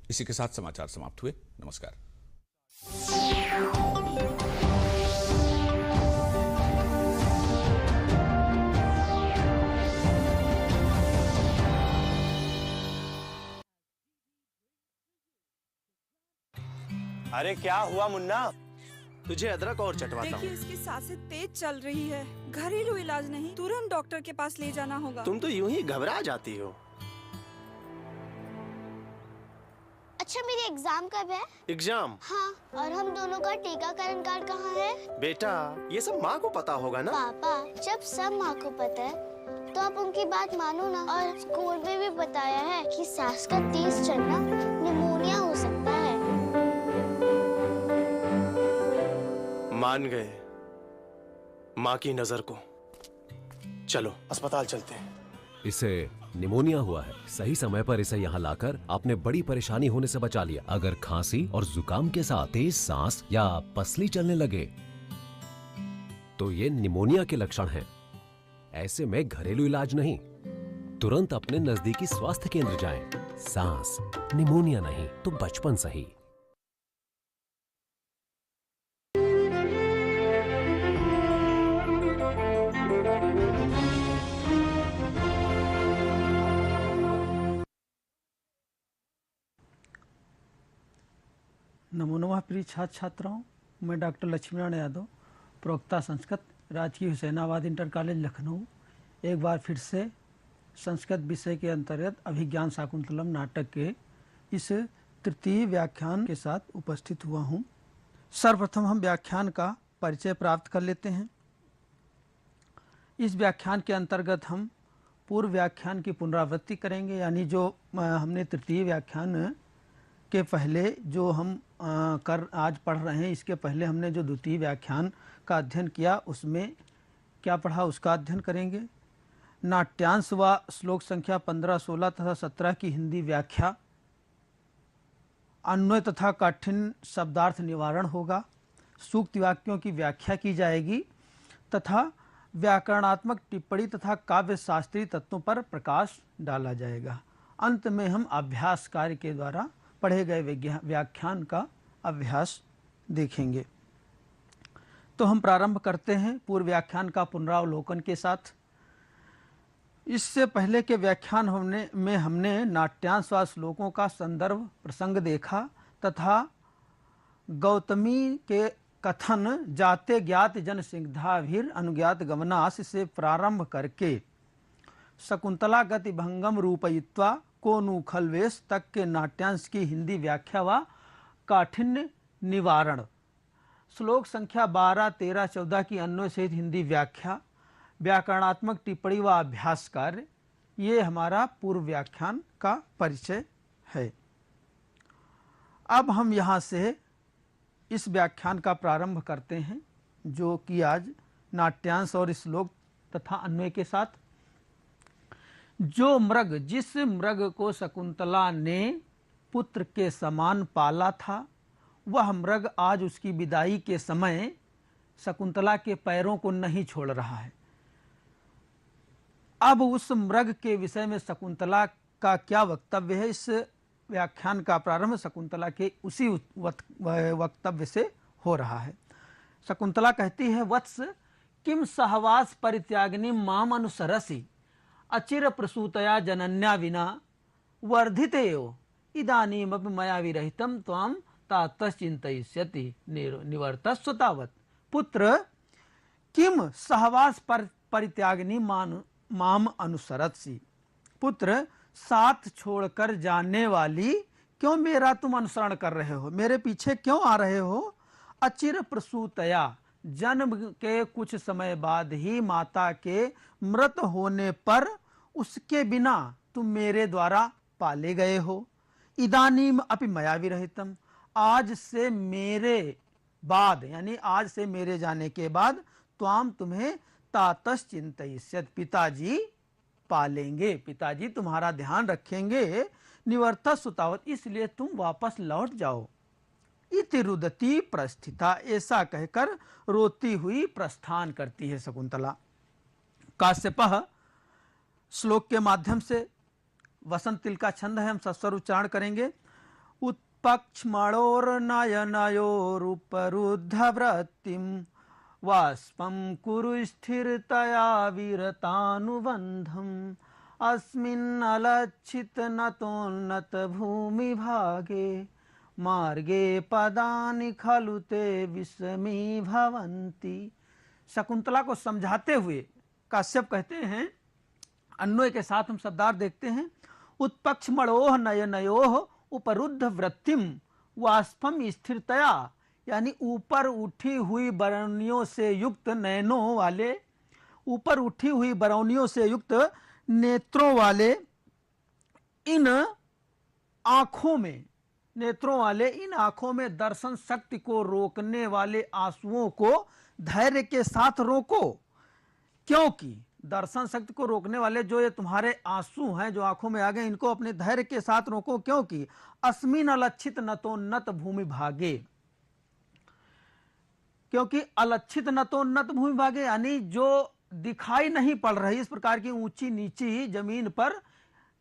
इसी के साथ समाचार समाप्त हुए। नमस्कार। अरे क्या हुआ मुन्ना? तुझे अदरक और चटवाता हूँ। देखिए इसकी सांसें तेज चल रही है, घरेलू इलाज नहीं, तुरंत डॉक्टर के पास ले जाना होगा। तुम तो यूं ही घबरा जाती हो। अच्छा मेरी एग्जाम कब है? एग्जाम? हाँ, और हम दोनों का टीकाकरण कार्ड कहाँ है? बेटा ये सब माँ को पता होगा ना। पापा जब सब माँ को पता है तो आप उनकी बात मानो ना। और स्कूल में भी बताया है कि सांस का तेज चलना निमोनिया हो सकता है। मान गए माँ की नजर को। चलो अस्पताल चलते हैं। इसे निमोनिया हुआ है। सही समय पर इसे यहाँ लाकर आपने बड़ी परेशानी होने से बचा लिया। अगर खांसी और जुकाम के साथ तेज सांस या पसली चलने लगे तो ये निमोनिया के लक्षण हैं। ऐसे में घरेलू इलाज नहीं, तुरंत अपने नजदीकी स्वास्थ्य केंद्र जाएं। सांस निमोनिया नहीं तो बचपन सही। नमो नमः प्रिय छात्र छात्राओं, मैं डॉक्टर लक्ष्मीनारायण यादव, प्रवक्ता संस्कृत, राजकीय हुसैनाबाद इंटर कॉलेज लखनऊ, एक बार फिर से संस्कृत विषय के अंतर्गत अभिज्ञान शाकुंतलम नाटक के इस तृतीय व्याख्यान के साथ उपस्थित हुआ हूँ। सर्वप्रथम हम व्याख्यान का परिचय प्राप्त कर लेते हैं। इस व्याख्यान के अंतर्गत हम पूर्व व्याख्यान की पुनरावृत्ति करेंगे, यानी जो हमने तृतीय व्याख्यान के पहले जो हम आज पढ़ रहे हैं, इसके पहले हमने जो द्वितीय व्याख्यान का अध्ययन किया उसमें क्या पढ़ा उसका अध्ययन करेंगे। नाट्यांश व श्लोक संख्या 15, 16 तथा 17 की हिंदी व्याख्या, अन्वय तथा काठिन्य शब्दार्थ निवारण होगा, सूक्ति वाक्यों की व्याख्या की जाएगी तथा व्याकरणात्मक टिप्पणी तथा काव्य शास्त्रीय तत्वों पर प्रकाश डाला जाएगा। अंत में हम अभ्यास कार्य के द्वारा पढ़े गए व्याख्यान का अभ्यास देखेंगे। तो हम प्रारंभ करते हैं पूर्व व्याख्यान का पुनरावलोकन के साथ। इससे पहले के व्याख्यान हमने नाट्यांश व श्लोकों का संदर्भ प्रसंग देखा तथा गौतमी के कथन जाते ज्ञात जन सिंधाभिर अनुज्ञात गमनास से प्रारंभ करके शकुंतला गति भंगम रूपयित्वा को नु खलवेश तक के नाट्यांश की हिंदी व्याख्या व काठिन्य निवारण, श्लोक संख्या 12, 13, 14 की अन्वय सहित हिंदी व्याख्या, व्याकरणात्मक टिप्पणी व अभ्यास कार्य, ये हमारा पूर्व व्याख्यान का परिचय है। अब हम यहाँ से इस व्याख्यान का प्रारंभ करते हैं, जो कि आज नाट्यांश और श्लोक तथा अन्वय के साथ। जिस मृग को शकुंतला ने पुत्र के समान पाला था, वह मृग आज उसकी विदाई के समय शकुंतला के पैरों को नहीं छोड़ रहा है। अब उस मृग के विषय में शकुंतला का क्या वक्तव्य है, इस व्याख्यान का प्रारंभ शकुंतला के उसी वक्तव्य से हो रहा है। शकुंतला कहती है, वत्स किम सहवास परित्यागिनी माम अनुसरसी अचिर प्रसूतया जनन्या विना वर्धितेयो इदानीमपि मया विरहितं त्वां तातः चिन्तयिष्यति निवर्तस्व तावत्। पुत्र किम सहवास परित्यागिनी माम अनुसरत्सि, पुत्र साथ छोड़कर जाने वाली क्यों मेरा तुम अनुसरण कर रहे हो, मेरे पीछे क्यों आ रहे हो। अचिर प्रसूतया, जन्म के कुछ समय बाद ही माता के मृत होने पर उसके बिना तुम मेरे द्वारा पाले गए हो। इदानीम अपि मया विरहितम, आज से मेरे बाद, यानी आज से मेरे जाने के बाद, त्वाम तुम्हें तातस चिंतयिष्यत, पिताजी पालेंगे, पिताजी तुम्हारा ध्यान रखेंगे। निवर्तः सुतावत, इसलिए तुम वापस लौट जाओ। इति रुदती प्रस्थिता, ऐसा कहकर रोती हुई प्रस्थान करती है शकुंतला। काश्यपः, श्लोक के माध्यम से वसंत तिल का छंद है, हम सस्वर उच्चारण करेंगे। उत्पक्ष्मणोर्नयनयोरुपरुद्धवृत्तिं वाष्पं कुरु स्थिरतया विरतानुबन्धम् अस्मिन्नलक्षितनतोन्नत भूमिभागे मार्गे पदानि खलु ते विस्मी भवन्ति। शकुंतला को समझाते हुए काश्यप कहते हैं, अन्वय के साथ हम शब्दार्थ देखते हैं, उत्पक्ष्मणोह नयनयोह उपरुद्ध वृत्तिम वाष्पम स्थिरतया, यानी ऊपर उठी हुई बरौनियों से युक्त नयनों वाले, ऊपर उठी हुई बरौनियों से युक्त नेत्रों वाले इन आंखों में, नेत्रों वाले इन आंखों में दर्शन शक्ति को रोकने वाले आंसुओं को धैर्य के साथ रोको। क्योंकि दर्शन शक्ति को रोकने वाले जो ये तुम्हारे आंसू हैं जो आंखों में आ गए, इनको अपने धैर्य के साथ रोको। क्योंकि अस्मिन अलक्षित नतोन्नत भूमि भागे, क्योंकि अलक्षित नतोन्नत भूमि भागे यानी जो दिखाई नहीं पड़ रही इस प्रकार की ऊंची नीची जमीन पर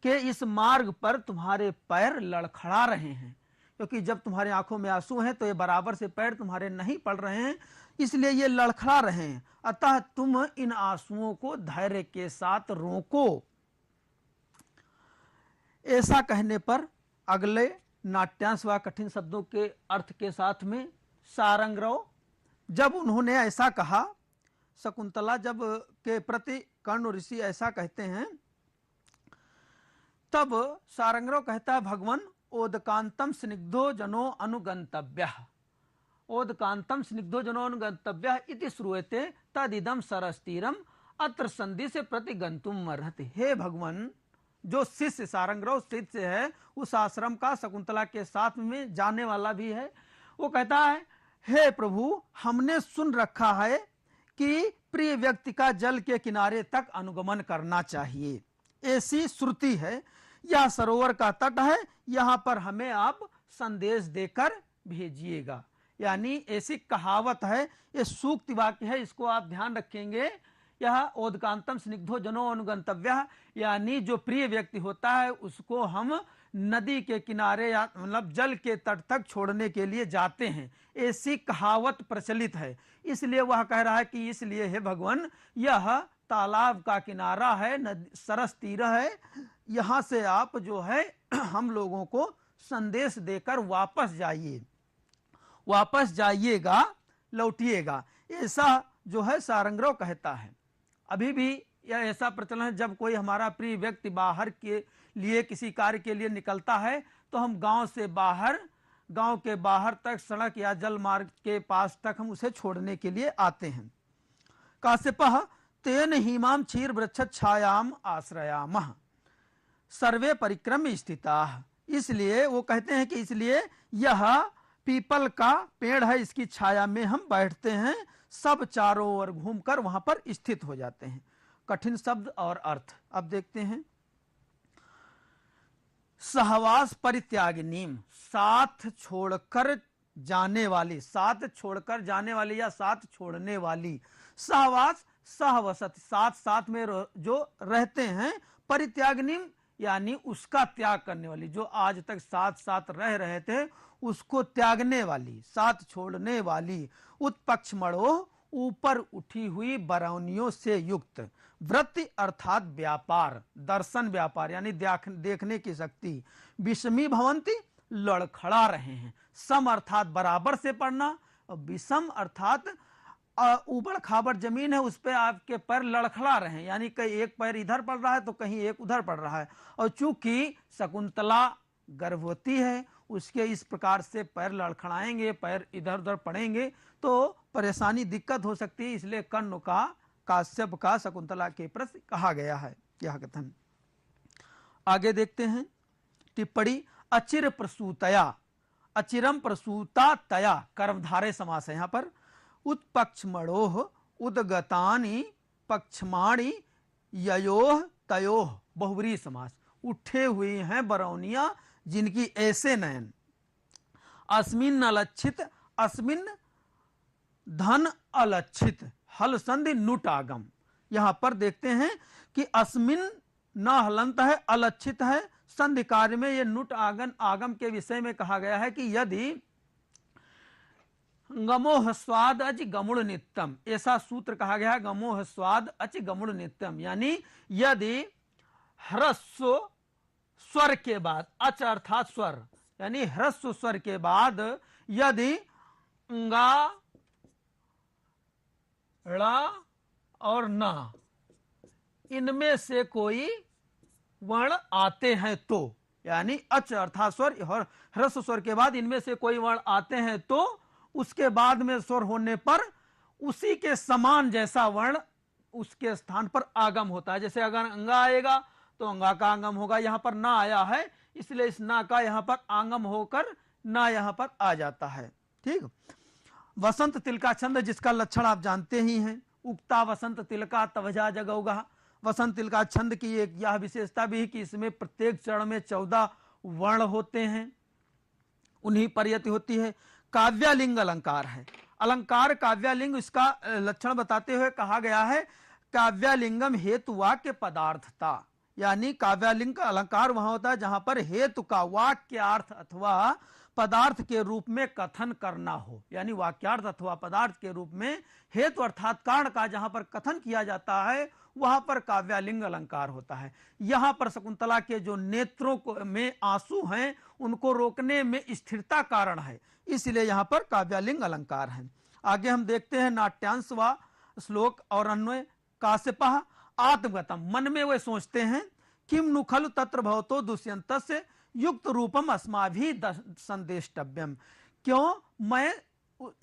के इस मार्ग पर तुम्हारे पैर लड़खड़ा रहे हैं। क्योंकि जब तुम्हारी आंखों में आंसू हैं तो ये बराबर से पैर तुम्हारे नहीं पड़ रहे हैं, इसलिए ये लड़खड़ा रहे हैं। अतः तुम इन आंसुओं को धैर्य के साथ रोको। ऐसा कहने पर अगले नाट्यांश व कठिन शब्दों के अर्थ के साथ में सारंगरव, जब उन्होंने ऐसा कहा, शकुंतला जब के प्रति कर्ण ऋषि ऐसा कहते हैं, तब सारंगरव कहता है, भगवान ओदकांतम स्निग्धो जनो अनुगंतव्यः, ओदकांतम स्निग्धो जनो अनुगंतव्यः इति श्रूयते तदिदम सरस्तीरम अत्र संधि से प्रतिगंतुम अर्हति। हे भगवान, जो शिष्य सारंगरव शिष्य है उस आश्रम का शकुंतला के साथ में जाने वाला भी है, वो कहता है, हे प्रभु, हमने सुन रखा है कि प्रिय व्यक्ति का जल के किनारे तक अनुगमन करना चाहिए, ऐसी श्रुति है। यह सरोवर का तट है, यहाँ पर हमें आप संदेश देकर भेजिएगा। यानी ऐसी कहावत है, ये सूक्ति वाक्य है, इसको आप ध्यान रखेंगे। यह ओदकांतम स्निग्धो जनो अनुगंतव्यः, यानी जो प्रिय व्यक्ति होता है उसको हम नदी के किनारे या मतलब जल के तट तक छोड़ने के लिए जाते हैं, ऐसी कहावत प्रचलित है। इसलिए वह कह रहा है कि इसलिए हे भगवान, यह तालाब का किनारा है, सरस तीर है, यहाँ से आप जो है हम लोगों को संदेश देकर वापस जाइए, वापस जाइएगा, लौटिएगा, ऐसा जो है सारंगरव कहता है। अभी भी यह ऐसा प्रचलन है, जब कोई हमारा प्रिय व्यक्ति बाहर के लिए किसी कार्य के लिए निकलता है तो हम गांव से बाहर, गांव के बाहर तक सड़क या जल मार्ग के पास तक हम उसे छोड़ने के लिए आते हैं। काश्यपः तेन हीमां क्षीर वृक्ष छायाम आश्रयामः सर्वे परिक्रम स्थिताः। इसलिए वो कहते हैं कि इसलिए यह पीपल का पेड़ है, इसकी छाया में हम बैठते हैं, सब चारों ओर घूमकर वहां पर स्थित हो जाते हैं। कठिन शब्द और अर्थ अब देखते हैं। सहवास परित्यागिनीम, साथ छोड़कर जाने वाली, साथ छोड़कर जाने वाली या साथ छोड़ने वाली। सहवास सहवसत, साथ साथ में जो रहते हैं। परित्यागिनीम यानी उसका त्याग करने वाली, जो आज तक साथ साथ रह रहे थे उसको त्यागने वाली, साथ छोड़ने वाली। उत्पक्ष्मणोः, ऊपर उठी हुई बरौनियों से युक्त। वृत्ति अर्थात व्यापार, दर्शन व्यापार यानी देखने की शक्ति। विषमी भवंती, लड़खड़ा रहे हैं। सम अर्थात बराबर से पड़ना, और विषम अर्थात उबड़ खाबड़ जमीन है, उस पर आपके पैर लड़खड़ा रहे हैं, यानी कहीं एक पैर इधर पड़ रहा है तो कहीं एक उधर पड़ रहा है। और चूंकि शकुंतला गर्भवती है, उसके इस प्रकार से पैर लड़खड़ाएंगे, पैर इधर उधर पड़ेंगे तो परेशानी, दिक्कत हो सकती है। इसलिए कर्ण का, काश्यप का शकुंतला के प्रति कहा गया है यह कथन। आगे देखते हैं टिप्पणी। अचिर प्रसूतया, अचिरम प्रसूता तया, कर्मधारय समास है यहाँ पर। उत्पक्ष्मणोः उद्गतानि पक्ष्माणि ययोः तयोः, बहुव्रीहि समास। उठे हुई हैं बरौनियां जिनकी ऐसे नयन। अस्मिन् अलक्षित, अस्मिन् धन अलक्षित, हल संधि नुट आगम। यहां पर देखते हैं कि अस्मिन् न हलंत है, अलक्षित है, संधि कार्य में ये नुट आगम के विषय में कहा गया है कि यदि गमोह स्वाद अच गमुड़ नित्यम, ऐसा सूत्र कहा गया है, गमोह स्वाद अच गमुड़ नित्यम, यानी यदि ह्रस्व स्वर के बाद, अच अर्थात स्वर, यानी ह्रस्व स्वर के बाद यदि गा, ड़ा और ना इनमें से कोई वर्ण आते हैं तो, यानी अच अर्थात स्वर और ह्रस्व स्वर के बाद इनमें से कोई वर्ण आते हैं तो उसके बाद में स्वर होने पर उसी के समान जैसा वर्ण उसके स्थान पर आगम होता है। जैसे अगर अंगा आएगा तो अंगा का आगम होगा, यहां पर ना आया है इसलिए इस ना का यहां पर आगम होकर ना यहां पर आ जाता है। ठीक, वसंत तिलका छंद जिसका लक्षण आप जानते ही हैं, उगता वसंत तिलका तवजा जगौगा। वसंत तिलका छंद की एक यह विशेषता भी है कि इसमें प्रत्येक चरण में 14 वर्ण होते हैं, उन्हीं पर यति होती है। काव्यालिंग अलंकार है, अलंकार काव्यालिंग, इसका लक्षण बताते हुए कहा गया है काव्यालिंगम हेतु वाक्य पदार्थता, यानी काव्यालिंग का अलंकार वहां होता है जहां पर हेतु का वाक्यार्थ अथवा पदार्थ के रूप में कथन करना हो, यानी वाक्यार्थ अथवा पदार्थ के रूप में हेतु अर्थात कारण का जहां पर कथन किया जाता है वहां पर काव्यालिंग अलंकार होता है। यहां पर शकुंतला के जो नेत्रों में आंसू हैं उनको रोकने में स्थिरता कारण है, इसलिए यहां पर काव्यालिंग अलंकार है। आगे हम देखते हैं नाट्यांश व श्लोक और अन्वय। काश्यपः आत्मगतम, मन में वे सोचते हैं, किम नु खलु तत्र भवतो दुष्यंतस्य युक्त रूपम अस्माभि संदेष्टव्यम, क्यों मैं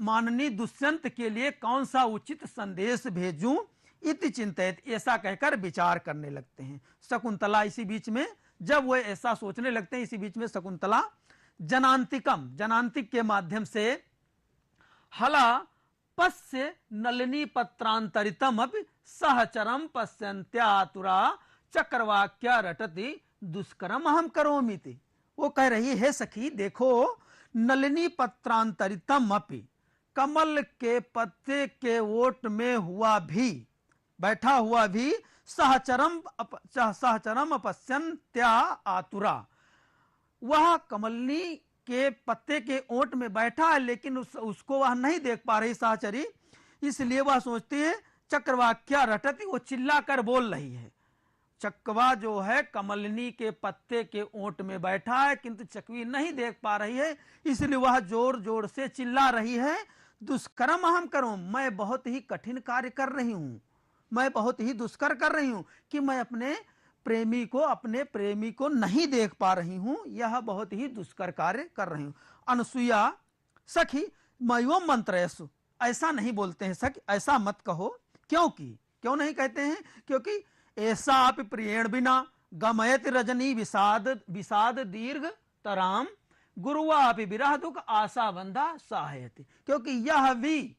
माननीय दुष्यंत के लिए कौन सा उचित संदेश भेजूं इति चिंतित, ऐसा कहकर विचार करने लगते हैं। शकुंतला इसी बीच में जब वे ऐसा सोचने लगते हैं, इसी बीच में शकुंतला जनांतिकम, जनांतिक के माध्यम से हला पश्य नलिनी पत्रांतरितम अपि सहचरम पश्यन्त्यातुरा चक्रवाक्या रटति दुष्करम अहम करोमीति। वो कह रही है सखी देखो, नलिनी पत्रांतरितम अपि, कमल के पत्ते के ओट में हुआ भी, बैठा हुआ भी, सहचरम अपश्यन्त्या आतुरा, वह कमलनी के पत्ते के ओट में बैठा है लेकिन उसको वह नहीं देख पा रही सहचरी, इसलिए वह सोचती है चक्रवाक्या रटती, वो चिल्ला कर बोल रही है। चकवा जो है कमलनी के पत्ते के ओट में बैठा है किंतु चकवी नहीं देख पा रही है, इसलिए वह जोर जोर से चिल्ला रही है, दुष्कर्म अहम करूं, मैं बहुत ही कठिन कार्य कर रही हूं, मैं बहुत ही दुष्कर कर रही हूं कि मैं अपने प्रेमी को नहीं देख पा रही हूं, यह बहुत ही दुष्कर कार्य कर रही हूं। अनुसुईया सखी मयोम मंत्रयसु, ऐसा नहीं बोलते हैं सखी, ऐसा मत कहो, क्यों नहीं कहते हैं, क्योंकि ऐसा आप प्रियण बिना गमयत रजनी विषाद दीर्घ तराम गुरुआ अपि विरह दुख आशा बंधा सहायति, क्योंकि यह भी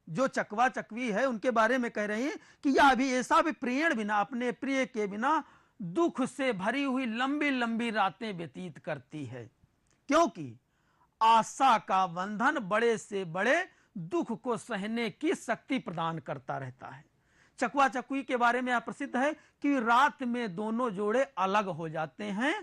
जो चकवा चकवी है उनके बारे में कह रही है कि यह भी ऐसा भी प्रियण बिना, अपने प्रिय के बिना दुख से भरी हुई लंबी लंबी रातें व्यतीत करती है, क्योंकि आशा का बंधन बड़े से बड़े दुख को सहने की शक्ति प्रदान करता रहता है। चकवा चकवी के बारे में यह प्रसिद्ध है कि रात में दोनों जोड़े अलग हो जाते हैं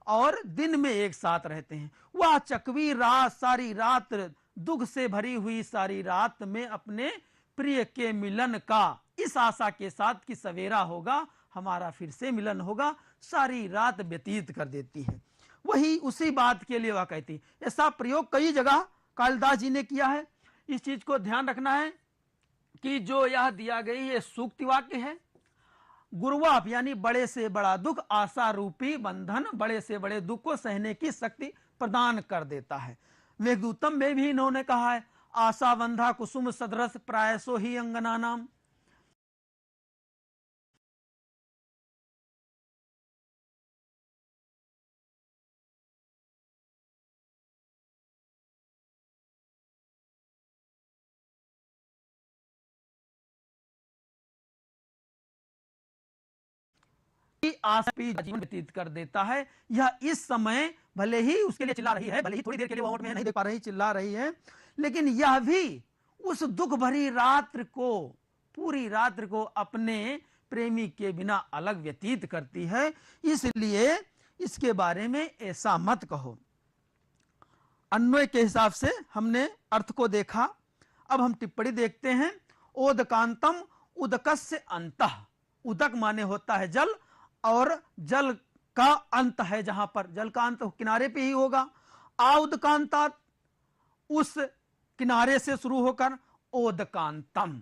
और दिन में एक साथ रहते हैं। वह चकवी रात, सारी रात दुख से भरी हुई सारी रात में अपने प्रिय के मिलन का इस आशा के साथ कि सवेरा होगा, हमारा फिर से मिलन होगा, सारी रात व्यतीत कर देती है। वही उसी बात के लिए वह कहती, ऐसा प्रयोग कई जगह कालिदास जी ने किया है। इस चीज को ध्यान रखना है कि जो यह दिया गई है सूक्ति वाक्य है, गुरुवाप यानी बड़े से बड़ा दुख, आशा रूपी बंधन बड़े से बड़े दुख को सहने की शक्ति प्रदान कर देता है। मेघदूतम में भी इन्होंने कहा है, आशा बंधा कुसुम सदरस प्रायसो ही अंगना नाम, जीवन व्यतीत कर देता है। यह इस समय भले ही उसके लिए चिल्ला रही है, भले ही थोड़ी देर के लिए वो ओट में नहीं देख पा रही, चिल्ला रही है, लेकिन यह भी उस दुख भरी रात्रि को, पूरी रात्रि को अपने प्रेमी के बिना अलग व्यतीत करती है। इसलिए इसके बारे में ऐसा मत कहो। अन्वय के हिसाब से हमने अर्थ को देखा। अब हम टिप्पणी देखते हैं। ओदकांतम उदकस्य अंतः, उदक माने होता है जल, और जल का अंत है जहां पर, जल का अंत किनारे पे ही होगा। आउदकांतात, उस किनारे से शुरू होकर ओदकांतम,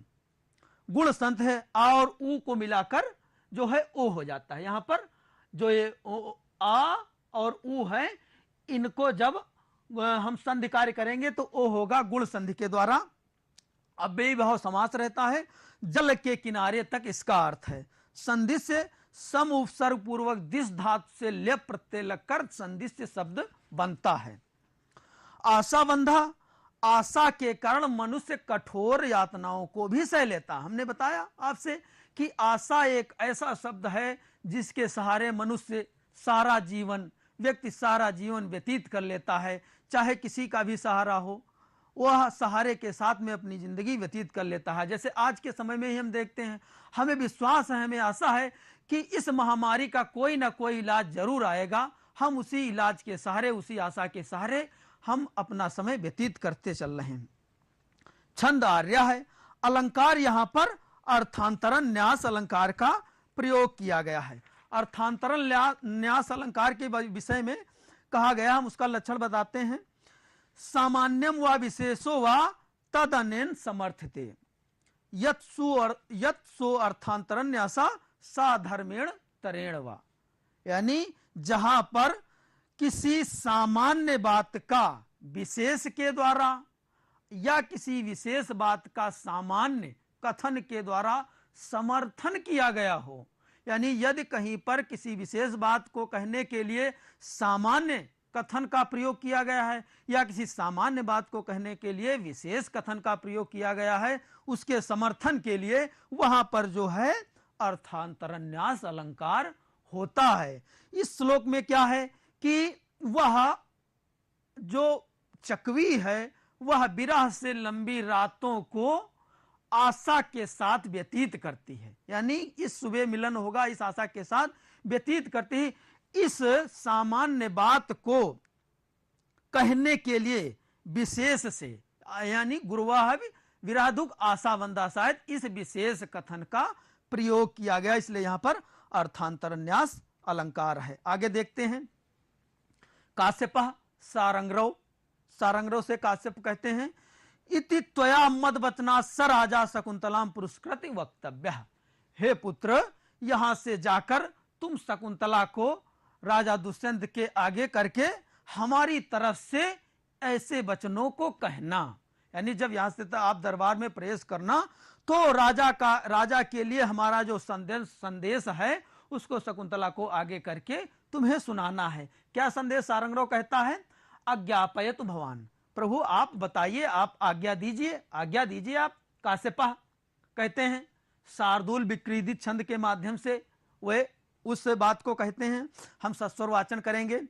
गुण संत है और ऊ को मिलाकर जो है ओ हो जाता है। यहां पर जो ये आ और ऊ है, इनको जब हम संधि कार्य करेंगे तो ओ होगा गुण संधि के द्वारा। अव्ययी भाव समास रहता है। जल के किनारे तक इसका अर्थ है। संधि से सम उपसर्ग पूर्वक दिस धातु से लेप प्रत्यय लगकर संधि से शब्द बनता है। आशाबंधा, आशा के कारण मनुष्य कठोर यातनाओं को भी सह लेता। हमने बताया आपसे कि आशा एक ऐसा शब्द है जिसके सहारे मनुष्य सारा जीवन, व्यक्ति सारा जीवन व्यतीत कर लेता है। चाहे किसी का भी सहारा हो, वह सहारे के साथ में अपनी जिंदगी व्यतीत कर लेता है। जैसे आज के समय में ही हम देखते हैं, हमें विश्वास है, हमें आशा है कि इस महामारी का कोई ना कोई इलाज जरूर आएगा। हम उसी इलाज के सहारे, उसी आशा के सहारे हम अपना समय व्यतीत करते चल रहे हैं। छंद आर्य है। अलंकार यहां पर अर्थांतरण न्यास अलंकार का प्रयोग किया गया है। अर्थांतरण न्यास अलंकार के विषय में कहा गया, हम उसका लक्षण बताते हैं। सामान्यम व विशेषो व तदनेन समर्थते यत् सो अर्थांतरण न्यासा साधर्मेण तरेण वा, यानी जहां पर किसी सामान्य बात का विशेष के द्वारा या किसी विशेष बात का सामान्य कथन के द्वारा समर्थन किया गया हो, यानी यदि कहीं पर किसी विशेष बात को कहने के लिए सामान्य कथन का प्रयोग किया गया है या किसी सामान्य बात को कहने के लिए विशेष कथन का प्रयोग किया गया है, उसके समर्थन के लिए वहां पर जो है अर्थांतरन्यास अलंकार होता है। इस श्लोक में क्या है कि वह जो चकवी है वह विरह से लंबी रातों को आशा के साथ व्यतीत करती है, यानी इस सुबह मिलन होगा इस आशा के साथ व्यतीत करती है। इस सामान्य बात को कहने के लिए विशेष से, यानी गुरुवाह विरह दुख आशावंदा, शायद इस विशेष कथन का प्रयोग किया गया, इसलिए यहां पर अर्थांतरन्यास अलंकार है। आगे देखते हैं। काश्यप सारंगरव, सारंगरव से काश्यप कहते हैं इति त्वया मद वचना स राजा शकुंतलाम पुरस्कृति वक्तव्य। हे पुत्र, यहां से जाकर तुम शकुंतला को राजा दुष्यंत के आगे करके हमारी तरफ से ऐसे वचनों को कहना, यानी जब यहां से आप दरबार में प्रवेश करना तो राजा के लिए हमारा जो संदेश है उसको शकुंतला को आगे करके तुम्हें सुनाना है। क्या संदेश सारंगराव कहता है? अज्ञापयतु भवान, प्रभु आप बताइए, आप आज्ञा दीजिए, आज्ञा दीजिए आप। काश्यपः कहते हैं शार्दूल विक्रीडित छंद के माध्यम से वे उस बात को कहते हैं। हम सस्वर वाचन करेंगे।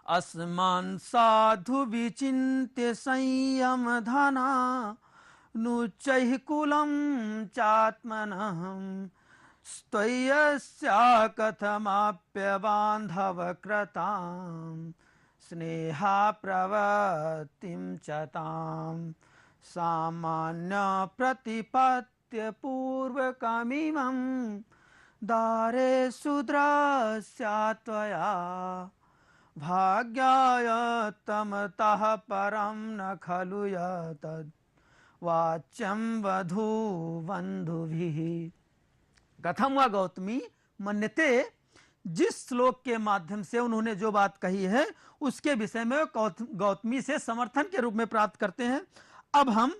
अस्मान साधु विचिन्त्य संयम धना नुचैः कुलं चात्मनः स्त्वय्यस्या कथमाप्य बान्धव कृतां स्नेहा प्रवृत्तिं च तां सामान्य प्रतिपत्य पूर्वकमिमं दारे सुद्रस्या त्वया भाग्याय तमतः परं न खलु यतद् वाच्यं वधू बंधुभिः। कथम व गौतमी मन्यते, जिस श्लोक के माध्यम से उन्होंने जो बात कही है उसके विषय में गौतमी से समर्थन के रूप में प्राप्त करते हैं। अब हम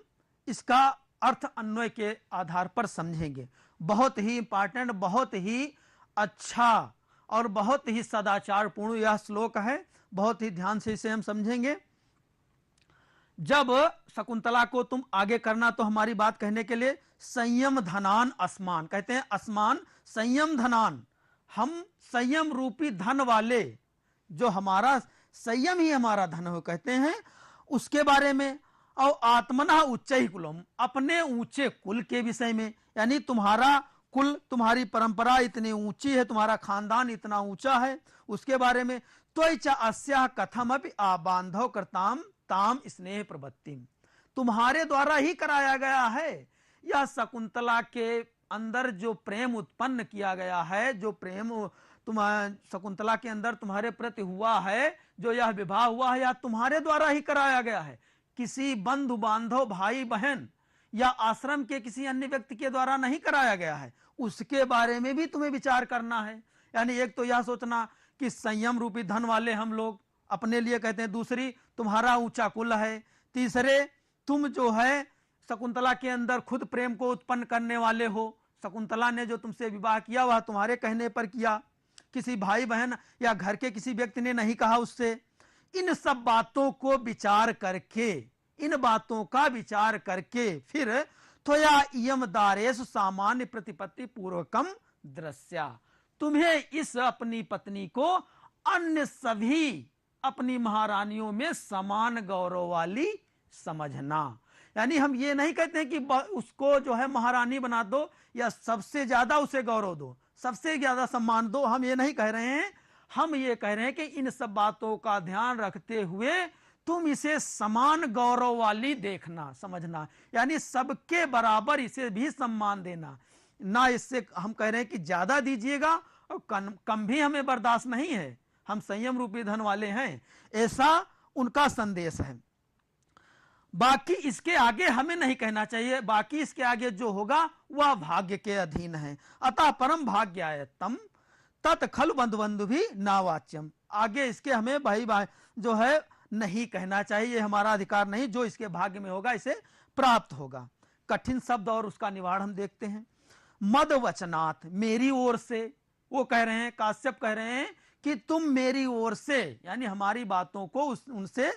इसका अर्थ अन्वय के आधार पर समझेंगे। बहुत ही इंपॉर्टेंट, बहुत ही अच्छा और बहुत ही सदाचार पूर्ण यह श्लोक है। बहुत ही ध्यान से इसे हम समझेंगे। जब शकुंतला को तुम आगे करना तो हमारी बात कहने के लिए संयम धनान अस्मान कहते हैं। अस्मान संयम धनान, हम संयम रूपी धन वाले, जो हमारा संयम ही हमारा धन हो कहते हैं, उसके बारे में। और आत्मना उच्च कुलम, अपने ऊंचे कुल के विषय में, यानी तुम्हारा कुल, तुम्हारी परंपरा इतनी ऊंची है, तुम्हारा खानदान इतना ऊंचा है, उसके बारे में। त्वचा अस्या कथम अपि आबांधव करताम ताम स्नेह प्रवृत्तिम, तुम्हारे द्वारा ही कराया गया है। यह शकुंतला के अंदर जो प्रेम उत्पन्न किया गया है, जो प्रेम शकुंतला के अंदर तुम्हारे प्रति हुआ है, जो यह विवाह हुआ है, यह तुम्हारे द्वारा ही कराया गया है। किसी बंधु बांधव, भाई बहन या आश्रम के किसी अन्य व्यक्ति के द्वारा नहीं कराया गया है। उसके बारे में भी तुम्हें विचार करना है। यानी एक तो यह सोचना कि संयम रूपी धन वाले हम लोग अपने लिए कहते हैं, दूसरी तुम्हारा ऊंचा कुल है, तीसरे तुम जो है शकुंतला के अंदर खुद प्रेम को उत्पन्न करने वाले हो। शकुंतला ने जो तुमसे विवाह किया वह तुम्हारे कहने पर किया, किसी भाई बहन या घर के किसी व्यक्ति ने नहीं कहा उससे। इन सब बातों को विचार करके, इन बातों का विचार करके फिर त्वया इयम दारेश सामान्य प्रतिपत्ति पूर्वकम दृश्या, तुम्हें इस अपनी पत्नी को अन्य सभी अपनी महारानियों में समान गौरव वाली समझना। यानी हम ये नहीं कहते हैं कि उसको जो है महारानी बना दो या सबसे ज्यादा उसे गौरव दो, सबसे ज्यादा सम्मान दो, हम ये नहीं कह रहे हैं। हम ये कह रहे हैं कि इन सब बातों का ध्यान रखते हुए तुम इसे समान गौरव वाली देखना, समझना। यानी सबके बराबर इसे भी सम्मान देना, ना इससे हम कह रहे हैं कि ज्यादा दीजिएगा और कम भी हमें बर्दाश्त नहीं है, हम संयम रूपी धन वाले हैं, ऐसा उनका संदेश है। बाकी इसके आगे हमें नहीं कहना चाहिए, बाकी इसके आगे जो होगा वह भाग्य के अधीन है। अतः परम भाग्यायतम तत् खलु बंधु बंधु भी नावाच्यम, आगे इसके हमें भाई भाई जो है नहीं कहना चाहिए, हमारा अधिकार नहीं, जो इसके भाग्य में होगा इसे प्राप्त होगा। कठिन शब्द और उसका निवारण हम देखते हैं। मद वचनात्, मेरी ओर से, वो कह रहे हैं, काश्यप कह रहे हैं कि तुम मेरी ओर से, यानी हमारी बातों को उनसे,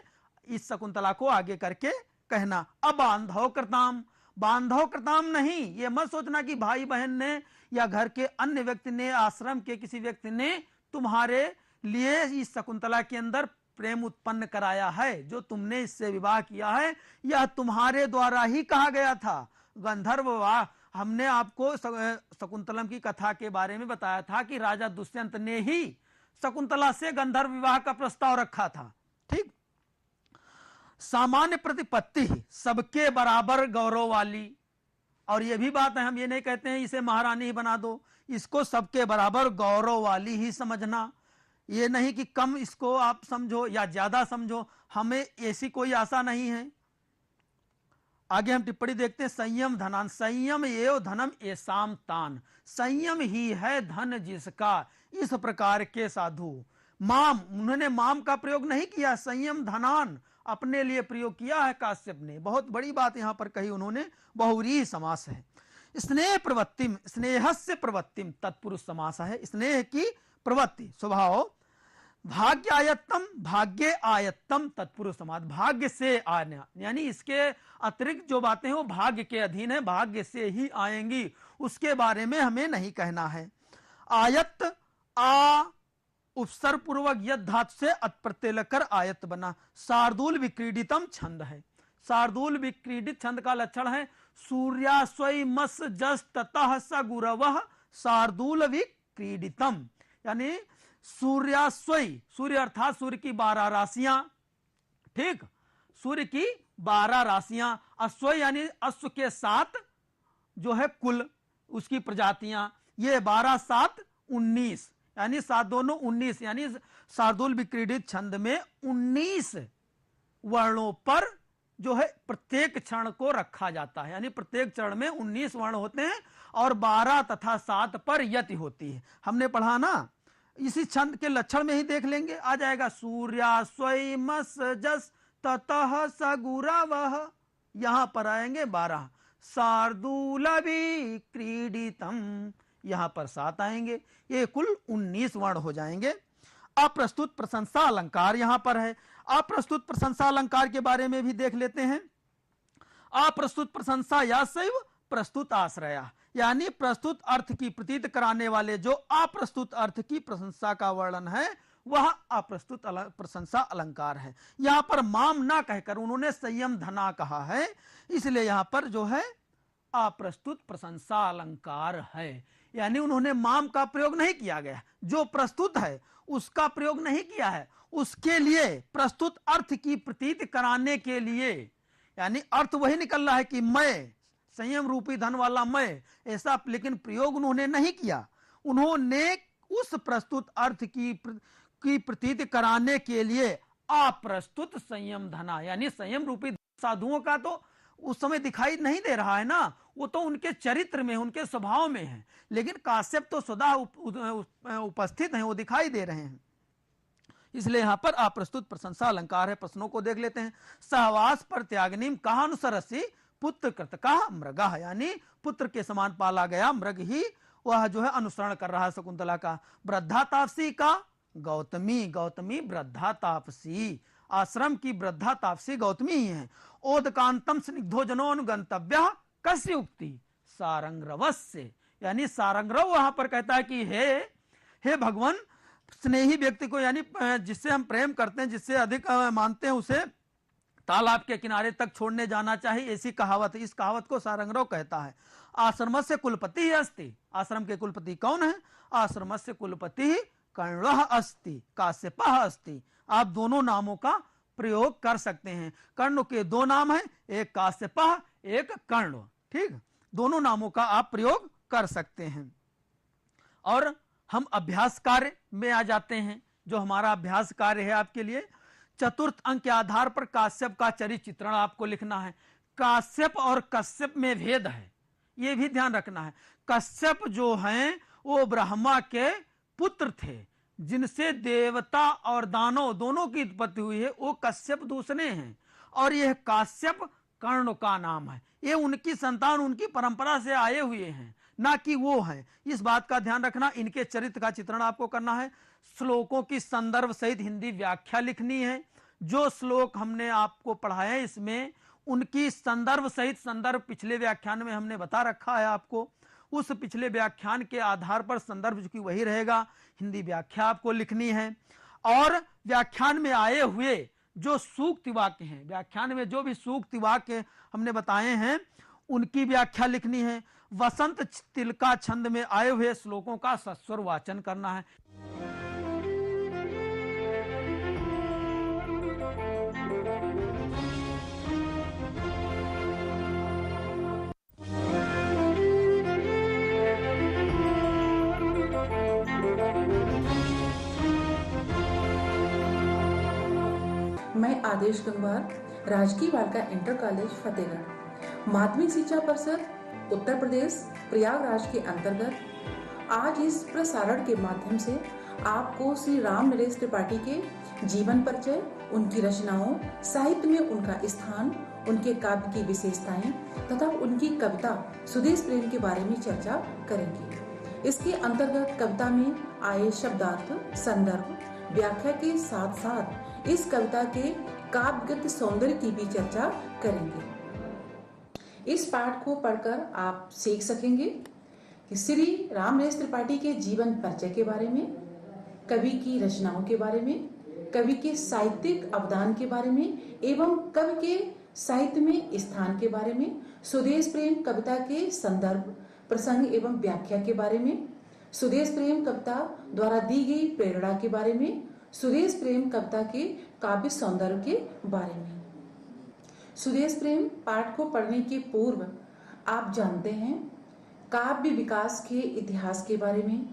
इस शकुंतला को आगे करके कहना। अबांधव कृताम, बांधव कृताम नहीं, ये मत सोचना कि भाई बहन ने या घर के अन्य व्यक्ति ने, आश्रम के किसी व्यक्ति ने तुम्हारे लिए इस शकुंतला के अंदर प्रेम उत्पन्न कराया है, जो तुमने इससे विवाह किया है यह तुम्हारे द्वारा ही कहा गया था। गंधर्व विवाह, हमने आपको शकुंतलम की कथा के बारे में बताया था कि राजा दुष्यंत ने ही शकुंतला से गंधर्व विवाह का प्रस्ताव रखा था। ठीक, सामान्य प्रतिपत्ति, सबके बराबर गौरव वाली, और ये भी बात है, हम ये नहीं कहते हैं इसे महारानी ही बना दो, इसको सबके बराबर गौरव वाली ही समझना। ये नहीं कि कम इसको आप समझो या ज्यादा समझो, हमें ऐसी कोई आशा नहीं है। आगे हम टिप्पणी देखते हैं। संयम धनान, संयम एव धनम एसाम तान, संयम ही है धन जिसका, इस प्रकार के साधु। माम, उन्होंने माम का प्रयोग नहीं किया, संयम धनान अपने लिए प्रयोग किया है काश्यप ने। बहुत बड़ी बात यहां पर कही उन्होंने, बहुव्रीहि समास है। स्नेह प्रवृत्तिम, स्नेहस्य प्रवृत्तिम तत्पुरुष समास है, स्नेह की प्रवृत्ति स्वभाव। भाग्य आयत्तम, भाग्य आयत्तम तत्पुरुष समास, भाग्य से आना, यानी इसके अतिरिक्त जो बातें हैं वो भाग्य के अधीन है, भाग्य से ही आएंगी, उसके बारे में हमें नहीं कहना है। आयत, आ उपसर्ग पूर्वक यद धातु से अत्प्रत्यय लगकर आयत बना। शार्दूल विक्रीडितम छंद है, शार्दूल विक्रीडित छंद का लक्षण है सूर्यास्वई मस जस ततः स गुरवः शार्दूल विक्रीडितम, यानी सूर्यास्वई, सूर्य अर्थात सूर्य की 12 राशियां, ठीक, सूर्य की 12 राशियां, अश्वई यानी अश्व के 7 जो है कुल उसकी प्रजातियां, ये 12 7 19, यानी 7 दोनों 19, यानी शार्दूल विक्रीडित छंद में 19 वर्णों पर जो है प्रत्येक क्षण को रखा जाता है, यानी प्रत्येक चरण में 19 वर्ण होते हैं और 12 तथा 7 पर यति होती है। हमने पढ़ा ना, इसी छंद के लक्षण में ही देख लेंगे, आ जाएगा सूर्यास्वई मस जस ततः स गुरवः, यहां पर आएंगे 12, शार्दूल विक्रीडितम यहां पर 7 आएंगे, ये कुल 19 वर्ण हो जाएंगे। अप्रस्तुत प्रशंसा अलंकार यहां पर है, अप्रस्तुत प्रशंसा अलंकार के बारे में भी देख लेते हैं। अप्रस्तुत प्रशंसा या सैव प्रस्तुत आश्रया, यानी प्रस्तुत अर्थ की प्रतीत कराने वाले जो अप्रस्तुत अर्थ की प्रशंसा का वर्णन है वह अप्रस्तुत प्रशंसा अलंकार है। यहां पर माम ना कहकर उन्होंने संयम धना कहा है, इसलिए यहां पर जो है अप्रस्तुत प्रशंसा अलंकार है। यानी उन्होंने माम का प्रयोग नहीं किया गया, जो प्रस्तुत है उसका प्रयोग नहीं किया है, उसके लिए प्रस्तुत अर्थ की प्रतीत कराने के लिए, यानी अर्थ वही निकल रहा है कि मैं, संयम रूपी धन वाला मैं, ऐसा, लेकिन प्रयोग उन्होंने नहीं किया। उन्होंने उस प्रस्तुत अर्थ की प्रतीत कराने के लिए अप्रस्तुत संयम धना, यानी संयम रूपी साधुओं का तो उस समय दिखाई नहीं दे रहा है ना, वो तो उनके चरित्र में, उनके स्वभाव में है, लेकिन काश्यप तो सदा उपस्थित हैं, वो दिखाई दे रहे हैं। इसलिए यहां पर अप्रस्तुत प्रशंसा अलंकार है। प्रश्नों को देख लेते हैं। सहवास पर त्यागनीम कहा अनुसरसी पुत्र कृतका मृगा, यानी पुत्र के समान पाला गया मृग ही वह जो है अनुसरण कर रहा है शकुंतला का। वृद्धा तापसी का गौतमी, गौतमी वृद्धा तापसी, आश्रम की वृद्धा तापसी गौतमी ही है। ओदकांतम स्निग्धो जनो अनुगंतव्य कस्य उक्ति सारंगरवस्य, यानी सारंगरव वहां पर कहता है कि हे भगवान, स्नेही व्यक्ति को, यानी जिससे हम प्रेम करते हैं, जिससे अधिक मानते हैं, उसे तालाब के किनारे तक छोड़ने जाना चाहिए, ऐसी कहावत है। इस कहावत को सारंगरव कहता है। आश्रम से कुलपति ही अस्ति, आश्रम के कुलपति कौन है? आश्रम से कुलपति कर्णः अस्ति काश्यपः अस्ति। आप दोनों नामों का प्रयोग कर सकते हैं। कर्ण के दो नाम हैं, एक काश्यपः एक कर्ण, ठीक, दोनों नामों का आप प्रयोग कर सकते हैं। और हम अभ्यास कार्य में आ जाते हैं। जो हमारा अभ्यास कार्य है आपके लिए, चतुर्थ अंक के आधार पर काश्यप का चरित्र चित्रण आपको लिखना है। काश्यप और कश्यप में भेद है, ये भी ध्यान रखना है। कश्यप जो हैं वो ब्रह्मा के पुत्र थे, जिनसे देवता और दानव दोनों की उत्पत्ति हुई है, वो कश्यप दूसरे हैं। और यह काश्यप कर्ण का नाम है, ये उनकी संतान, उनकी परंपरा से आए हुए हैं, ना कि वो हैं। इस बात का ध्यान रखना। इनके चरित्र का चित्रण आपको करना है। श्लोकों की संदर्भ सहित हिंदी व्याख्या लिखनी है। जो श्लोक हमने आपको पढ़ाए हैं इसमें उनकी संदर्भ सहित, संदर्भ पिछले व्याख्यान में हमने बता रखा है आपको, उस पिछले व्याख्यान के आधार पर संदर्भ जो कि वही रहेगा, हिंदी व्याख्या आपको लिखनी है। और व्याख्यान में आए हुए जो सूक्ति वाक्य हैं, व्याख्यान में जो भी सूक्ति वाक्य हमने बताए हैं उनकी व्याख्या लिखनी है। वसंत तिलका छंद में आए हुए श्लोकों का सस्वर वाचन करना है। मैं आदेश गंगवार, राजकीय बालिका इंटर कॉलेज फतेहगढ़, माध्यमिक शिक्षा परिषद उत्तर प्रदेश प्रयागराज के अंतर्गत आज इस प्रसारण के माध्यम से आपको श्री राम नरेश त्रिपाठी के जीवन परिचय, उनकी रचनाओं, साहित्य में उनका स्थान, उनके काव्य की विशेषताएं तथा उनकी कविता स्वदेश प्रेम के बारे में चर्चा करेंगे। इसके अंतर्गत कविता में आए शब्दार्थ, संदर्भ, व्याख्या के साथ साथ इस कविता के काव्यगत सौंदर्य की भी चर्चा करेंगे। इस पाठ को पढ़कर आप सीख सकेंगे कि श्री राम नरेश त्रिपाठी के जीवन परिचय के बारे में, कवि की रचनाओं के बारे में, कवि के साहित्यिक अवदान के बारे में एवं कवि के साहित्य में स्थान के बारे में, स्वदेश प्रेम कविता के संदर्भ, प्रसंग एवं व्याख्या के बारे में, स्वदेश प्रेम कविता द्वारा दी गई प्रेरणा के बारे में, स्वदेश प्रेम कविता के काव्य सौंदर्य के बारे में। स्वदेश प्रेम पाठ को पढ़ने के पूर्व आप जानते हैं काव्य विकास के इतिहास के बारे में,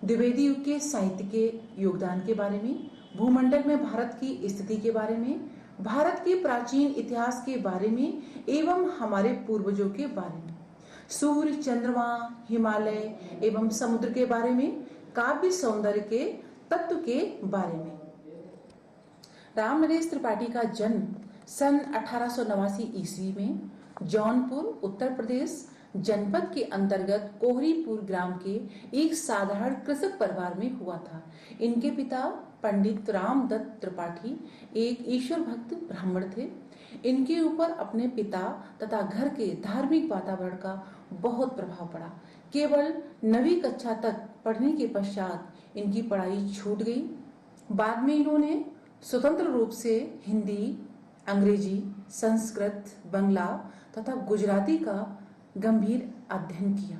द्विवेदी युग के साहित्य के योगदान के बारे में, भूमंडल में भारत की स्थिति के बारे में, भारत के प्राचीन इतिहास के बारे में एवं हमारे पूर्वजों के बारे में, सूर्य, चंद्रमा, हिमालय एवं समुद्र के बारे में, काव्य सौंदर्य के तत्व के बारे में। राम नरेश त्रिपाठी का जन्म सन 1889 ईस्वी में जौनपुर उत्तर प्रदेश जनपद के अंतर्गत कोहरीपुर ग्राम के एक साधारण कृषक परिवार में हुआ था। इनके पिता पंडित रामदत्त त्रिपाठी एक ईश्वर भक्त ब्राह्मण थे। इनके ऊपर अपने पिता तथा घर के धार्मिक वातावरण का बहुत प्रभाव पड़ा। केवल 9वीं कक्षा तक पढ़ने के पश्चात इनकी पढ़ाई छूट गई। बाद में इन्होंने स्वतंत्र रूप से हिंदी, अंग्रेजी, संस्कृत, बंगला तथा गुजराती का गंभीर अध्ययन किया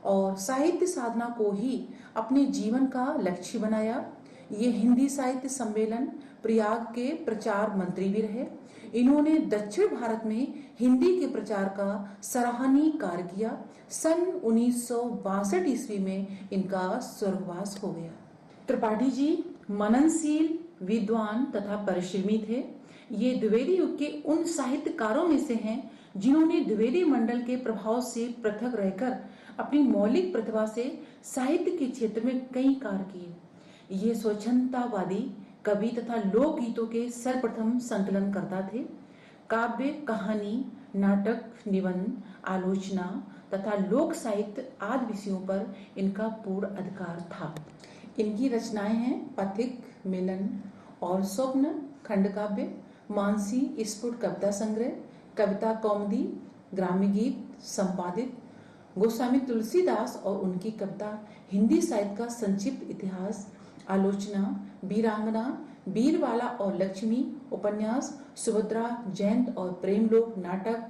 और साहित्य साधना को ही अपने जीवन का लक्ष्य बनाया। ये हिंदी साहित्य सम्मेलन प्रयाग के प्रचार मंत्री भी रहे। इन्होंने दक्षिण भारत में हिंदी के प्रचार का सराहनीय कार्य किया। सन 1962 ईस्वी में इनका स्वर्गवास हो गया। त्रिपाठी जी मननशील, विद्वान तथा परिश्रमी थे। ये द्विवेदी युग के उन साहित्यकारों में से हैं जिन्होंने द्विवेदी मंडल के प्रभाव से पृथक रहकर अपनी मौलिक प्रतिभा से साहित्य के क्षेत्र में कई कार्य किए। ये स्वच्छंदतावादी कवि तथा लोकगीतों के सर्वप्रथम संकलन करता थे। काव्य, कहानी, नाटक, निबंध, आलोचना तथा लोक साहित्य आदि विषयों पर इनका पूर्ण अधिकार था। इनकी रचनाएं हैं पथिक, मिलन और स्वप्न, खंडकाव्य, मानसी स्फुट कविता संग्रह, कविता कौमुदी, ग्राम्य गीत, संपादित, गोस्वामी तुलसीदास और उनकी कविता, हिंदी साहित्य का संक्षिप्त इतिहास, आलोचना, वीरांगना, बीरबाला और लक्ष्मी, उपन्यास, सुभद्रा, जयंत और प्रेमलोक, नाटक,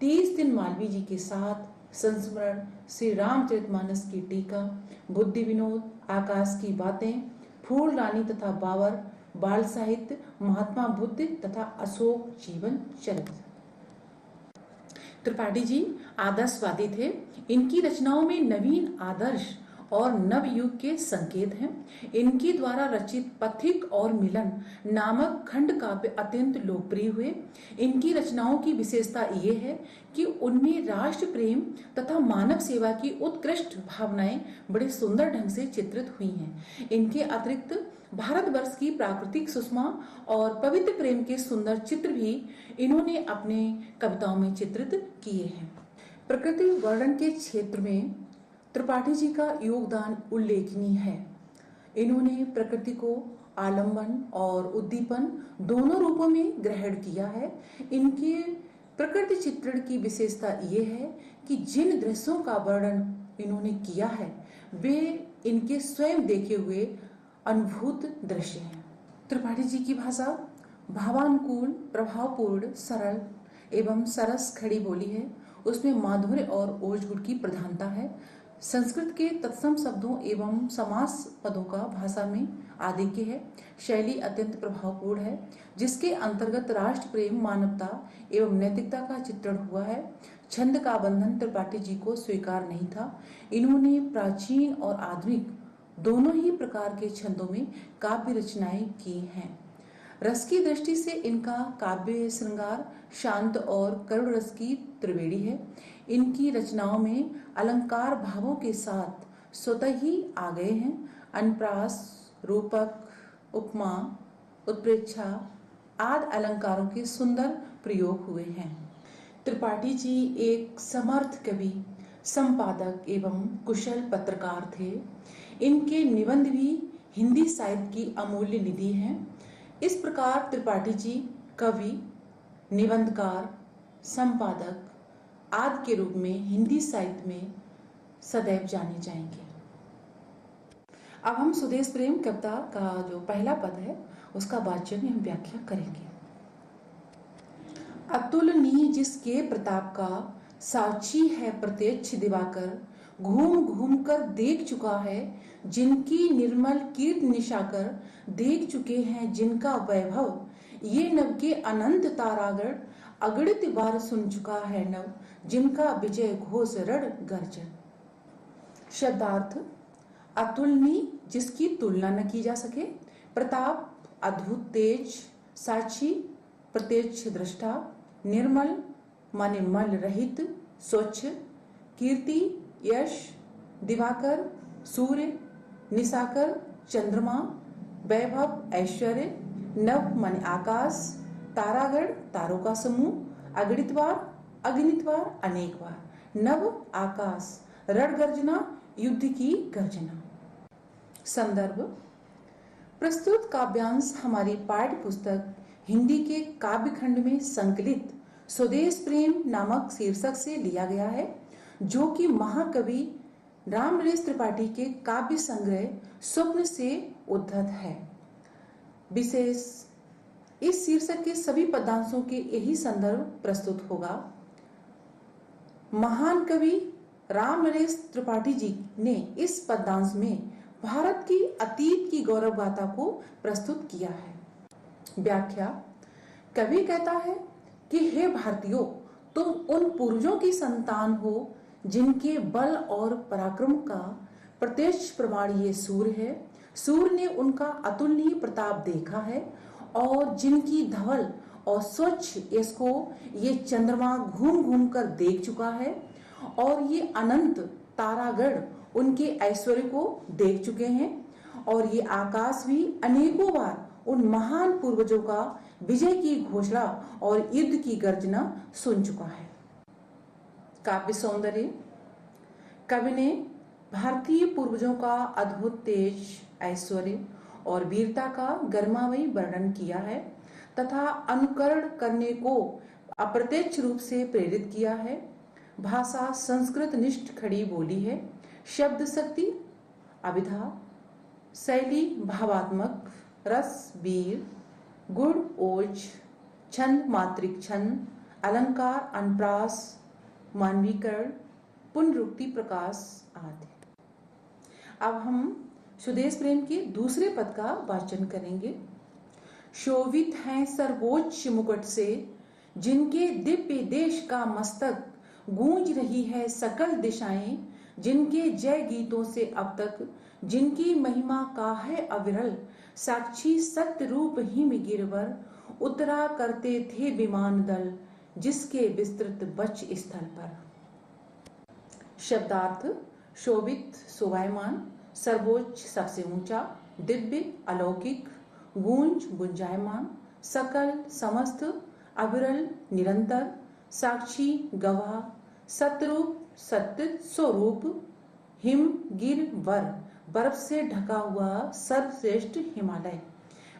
30 दिन मालवीय जी के साथ, संस्मरण, श्री रामचरितमानस की टीका, बुद्धि विनोद, आकाश की बातें, फूल रानी तथा बाबर, बाल साहित्य, महात्मा बुद्ध तथा अशोक जीवन चरित्र। त्रिपाठी जी आदर्शवादी थे। इनकी रचनाओं में नवीन आदर्श और नव युग के संकेत हैं। इनके द्वारा रचित पथिक और मिलन नामक खंड काव्य अत्यंत लोकप्रिय हुए। इनकी रचनाओं की विशेषता ये है कि उनमें राष्ट्र प्रेम तथा मानव सेवा की उत्कृष्ट भावनाएं बड़े सुंदर ढंग से चित्रित हुई हैं। इनके अतिरिक्त भारतवर्ष की प्राकृतिक सुषमा और पवित्र प्रेम के सुंदर चित्र भी इन्होंने अपने कविताओं में चित्रित किए हैं। प्रकृति वर्णन के क्षेत्र में त्रिपाठी जी का योगदान उल्लेखनीय है। इन्होंने प्रकृति को आलंबन और उद्दीपन दोनों रूपों में ग्रहण किया है। इनके प्रकृति चित्रण की विशेषता ये है कि जिन दृश्यों का वर्णन इन्होंने किया है वे इनके स्वयं देखे हुए अनुभूत दृश्य हैं। त्रिपाठी जी की भाषा भावानुकूल, प्रभावपूर्ण, सरल एवं सरस खड़ी बोली है। उसमें माधुर्य और ओजगुण की प्रधानता है। संस्कृत के तत्सम शब्दों एवं समास पदों का भाषा में आधिक्य है। शैली अत्यंत प्रभावपूर्ण है, जिसके अंतर्गत राष्ट्र प्रेम, मानवता एवं नैतिकता का चित्रण हुआ है। छंद का बंधन त्रिपाठी जी को स्वीकार नहीं था। इन्होंने प्राचीन और आधुनिक दोनों ही प्रकार के छंदों में काव्य रचनाएं की हैं। रस की दृष्टि से इनका काव्य श्रृंगार शांत और करुण रस की त्रिवेणी है। इनकी रचनाओं में अलंकार भावों के साथ स्वतः ही आ गए हैं। अनुप्रास, रूपक, उपमा, उत्प्रेक्षा आदि अलंकारों के सुंदर प्रयोग हुए हैं। त्रिपाठी जी एक समर्थ कवि, संपादक एवं कुशल पत्रकार थे। इनके निबंध भी हिंदी साहित्य की अमूल्य निधि हैं। इस प्रकार त्रिपाठी जी कवि, निबंधकार, संपादक आदि के रूप में हिंदी साहित्य में सदैव जाने जाएंगे। अब हम स्वदेश प्रेम कविता का जो पहला पद है उसका वाच्य में हम व्याख्या करेंगे। अतुलनीय जिसके प्रताप का साक्षी है प्रत्यक्ष दिवाकर, घूम घूम कर देख चुका है जिनकी निर्मल कीर्त निशाकर, देख चुके हैं जिनका वैभव ये नव के अनंत तारागढ़, अगणित बार सुन चुका है नव जिनका विजय घोष रण गर्जन। शब्दार्थ: अतुलनीय जिसकी तुलना न की जा सके, प्रताप अद्भुत तेज, साक्षी प्रत्यक्ष दृष्टा, निर्मल माने मल रहित स्वच्छ, कीर्ति यश, दिवाकर सूर्य, निशाकर चंद्रमा, वैभव ऐश्वर्य, नव माने आकाश, तारागण तारों का समूह, अगणितवार अगणितवार अनेक बार, नव आकाश, रणगर्जना युद्ध की गर्जना। संदर्भ: प्रस्तुत काव्यांश हमारी पाठ्य पुस्तक हिंदी के काव्य खंड में संकलित स्वदेश प्रेम नामक शीर्षक से लिया गया है, जो कि महाकवि रामनरेश त्रिपाठी के काव्य संग्रह स्वप्न से उद्धत है। विशेष: इस शीर्षक के सभी पदांशों के यही संदर्भ प्रस्तुत होगा। महान कवि रामनरेश त्रिपाठी जी ने इस पद्यांश में भारत की अतीत की गौरव गाथा को प्रस्तुत किया है। व्याख्या। कवि कहता है कि हे भारतीयों, तुम उन पूर्वजों की संतान हो जिनके बल और पराक्रम का प्रत्यक्ष प्रमाण ये सूर्य है। सूर्य ने उनका अतुलनीय प्रताप देखा है और जिनकी धवल और स्वच्छ यश को ये चंद्रमा घूम घूम कर देख चुका है और ये अनंत तारागण उनके ऐश्वर्य को देख चुके हैं और ये आकाश भी अनेकों बार उन महान पूर्वजों का विजय की घोषणा और युद्ध की गर्जना सुन चुका है। काव्य सौंदर्य। कवि ने भारतीय पूर्वजों का अद्भुत तेज, ऐश्वर्य और वीरता का गरिमामयी वर्णन किया है तथा अनुकरण करने को अप्रत्यक्ष रूप से प्रेरित किया है। भाषा संस्कृत निष्ठ खड़ी बोली है। शब्द शक्ति, अभिधा, शैली भावात्मक, रस वीर, गुण ओज, छंद मात्रिक छंद, अलंकार अनुप्रास, मानवीकरण, पुनरुक्ति प्रकाश आदि। अब हम स्वदेश प्रेम के दूसरे पद का वाचन करेंगे। शोभित हैं सर्वोच्च मुकुट से, जिनके दिव्य देश का मस्तक गूंज रही है सकल दिशाएं, जिनके जय गीतों से अब तक जिनकी महिमा का है अविरल, साक्षी सत्य रूप हिम गिरवर उतरा करते थे विमान दल, जिसके विस्तृत बच स्थल पर। शब्दार्थ। शोभित शोभायमान, सर्वोच्च सबसे ऊंचा, दिव्य अलौकिक, गूंज गुंजायमान, सकल समस्त, अविरल निरंतर, साक्षी गवाह, सतरूप सत्य स्वरूप, हिम गिर वर बर्फ से ढका हुआ सर्वश्रेष्ठ हिमालय,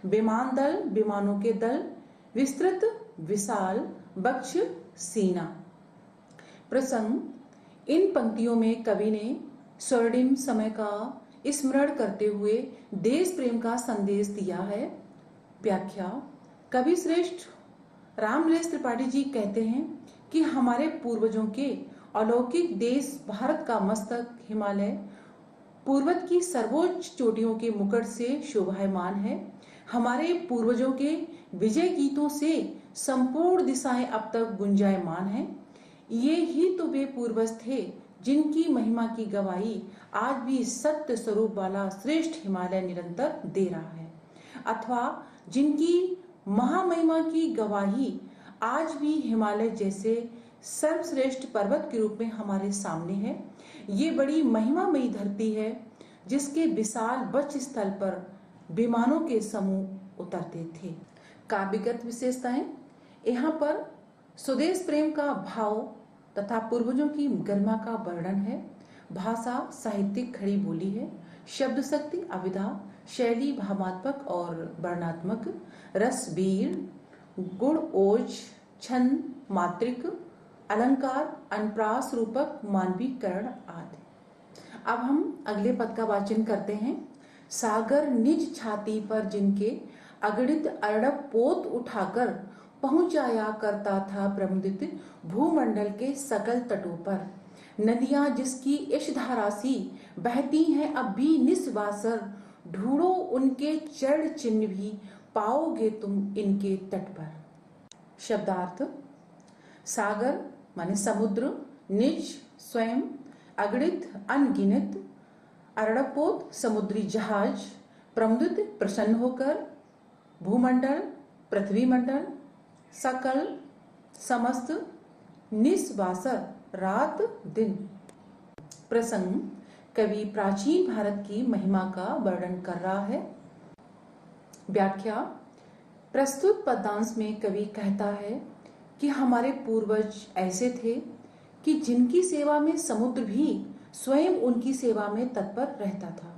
विमान दल विमानों के दल, विस्तृत विशाल बक्ष सीना। प्रसंग। इन पंक्तियों में कवि ने स्वर्णिम समय का स्मरण करते हुए देश प्रेम का संदेश दिया है। व्याख्या। कवि श्रेष्ठ रामनरेश त्रिपाठी जी कहते हैं कि हमारे पूर्वजों के अलौकिक देश भारत का मस्तक हिमालय पूर्वत की सर्वोच्च चोटियों के मुकुट से शोभायमान है। हमारे पूर्वजों के विजय गीतों से संपूर्ण दिशाएं अब तक गुंजायमान हैं। ये ही तो वे पूर्वज थे जिनकी महिमा की गवाही आज भी सत्य स्वरूप वाला श्रेष्ठ हिमालय निरंतर दे रहा है, अथवा जिनकी महामहिमा की गवाही आज भी हिमालय जैसे सर्वश्रेष्ठ पर्वत के रूप में हमारे सामने है। ये बड़ी महिमामयी धरती है जिसके विशाल बच स्थल पर विमानों के समूह उतरते थे। काव्यगत विशेषताएं। यहाँ पर स्वदेश प्रेम का भाव तथा पूर्वजों की गरिमा का वर्णन है। भाषा साहित्यिक खड़ी बोली है। शब्द शक्ति अविधा, शैली भावात्मक और वर्णात्मक, रस वीर, गुण ओज, छंद मात्रिक, अलंकार अनुप्रास रूपक, मानवीकरण आदि। अब हम अगले पद का वाचन करते हैं। सागर निज छाती पर जिनके अगणित अर्णव पोत उठाकर पहुंचाया करता था प्रमुदित भूमंडल के सकल तटों पर, नदियां जिसकी इशधारा सी बहती हैं अब भी निस्वासर, ढूंढो उनके चरण चिन्ह भी पाओगे तुम इनके तट पर। शब्दार्थ। सागर माने समुद्र, निज स्वयं, अगणित अनगिनत, अर्णवपोत समुद्री जहाज, प्रमुदित प्रसन्न होकर, भूमंडल पृथ्वी मंडल, सकल समस्त, निस्वासर रात दिन। प्रसंग। कवि प्राचीन भारत की महिमा का वर्णन कर रहा है। व्याख्या। प्रस्तुत पद्यांश में कवि कहता है कि हमारे पूर्वज ऐसे थे कि जिनकी सेवा में समुद्र भी स्वयं उनकी सेवा में तत्पर रहता था।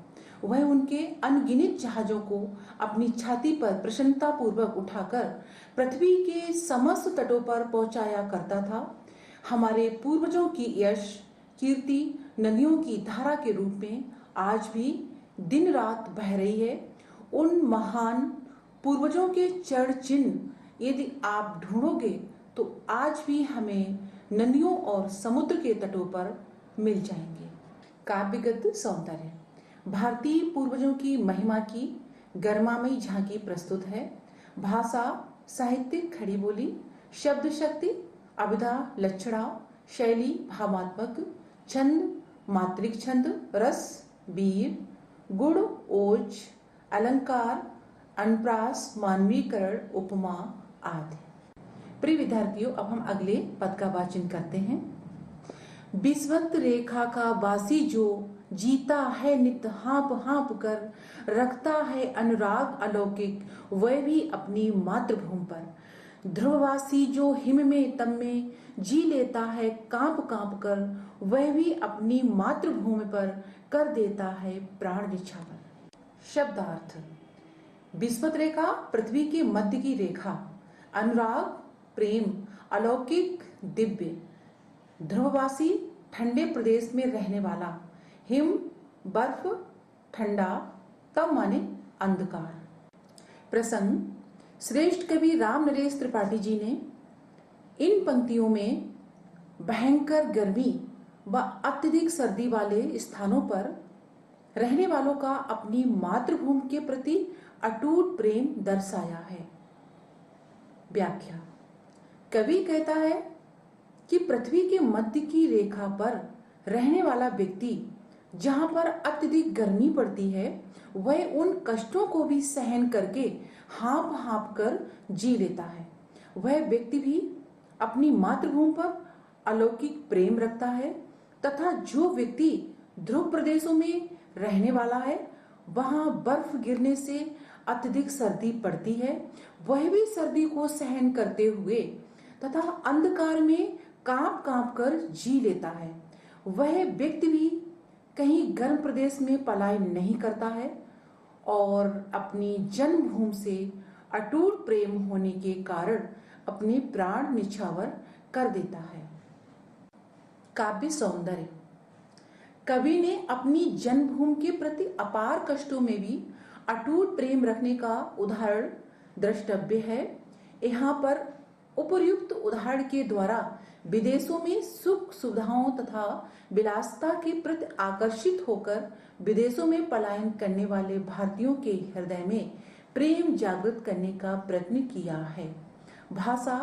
वह उनके अनगिनत जहाजों को अपनी छाती पर प्रसन्नता पूर्वक उठाकर पृथ्वी के समस्त तटों पर पहुंचाया करता था। हमारे पूर्वजों की यश कीर्ति नदियों की धारा के रूप में आज भी दिन रात बह रही है। उन महान पूर्वजों के चरण चिन्ह यदि आप ढूंढोगे तो आज भी हमें नदियों और समुद्र के तटों पर मिल जाएंगे। काव्यगत सौंदर्य भारतीय पूर्वजों की महिमा की गर्मामयी झांकी प्रस्तुत है। भाषा, साहित्यिक खड़ी बोली, शब्द शक्ति, अभिधा, लक्षणा, शैली भावात्मक, छंद मात्रिक छंद, रस, वीर, गुण, ओज, अलंकार, अनुप्रास, मानवीकरण, उपमा आदि। प्रिय विद्यार्थियों, अब हम अगले पद का वाचन करते हैं। विस्वत रेखा का वासी जो जीता है नित हाँप हाँप कर, रखता है अनुराग अलौकिक वह भी अपनी मातृभूमि पर। ध्रुववासी जो हिम में तम में जी लेता है कांप कांप कर, वह भी अपनी मातृभूमि पर कर देता है प्राण न्यौछावर। शब्दार्थ विस्वत रेखा पृथ्वी के मध्य की रेखा, अनुराग प्रेम, अलौकिक दिव्य। ध्रुववासी ठंडे प्रदेश में रहने वाला, हिम बर्फ ठंडा, तम माने अंधकार। प्रसंग श्रेष्ठ कवि राम नरेश त्रिपाठी जी ने इन पंक्तियों में भयंकर गर्मी व अत्यधिक सर्दी वाले स्थानों पर रहने वालों का अपनी मातृभूमि के प्रति अटूट प्रेम दर्शाया है। व्याख्या कवि कहता है कि पृथ्वी के मध्य की रेखा पर रहने वाला व्यक्ति जहां पर अत्यधिक गर्मी पड़ती है, वह उन कष्टों को भी सहन करके हाँप हाँप कर जी लेता है। वह व्यक्ति भी अपनी मातृभूमि पर अलौकिक प्रेम रखता है तथा जो व्यक्ति ध्रुव प्रदेशों में रहने वाला है, वहां बर्फ गिरने से अत्यधिक सर्दी पड़ती है, वह भी सर्दी को सहन करते हुए तथा अंधकार में कांप कांप कर जी लेता है। वह व्यक्ति भी कहीं गर्म प्रदेश में पलायन नहीं करता है और अपनी जन्मभूमि से अटूट प्रेम होने के कारण अपने प्राण न्यौछावर कर देता है। काव्य सौंदर्य कवि ने अपनी जन्मभूमि के प्रति अपार कष्टों में भी अटूट प्रेम रखने का उदाहरण द्रष्टव्य है। यहाँ पर उपर्युक्त उदाहरण के द्वारा विदेशों में सुख सुविधाओं तथा विलासिता के प्रति आकर्षित होकर विदेशों में पलायन करने वाले भारतीयों के हृदय में प्रेम जागृत करने का प्रयत्न किया है। भाषा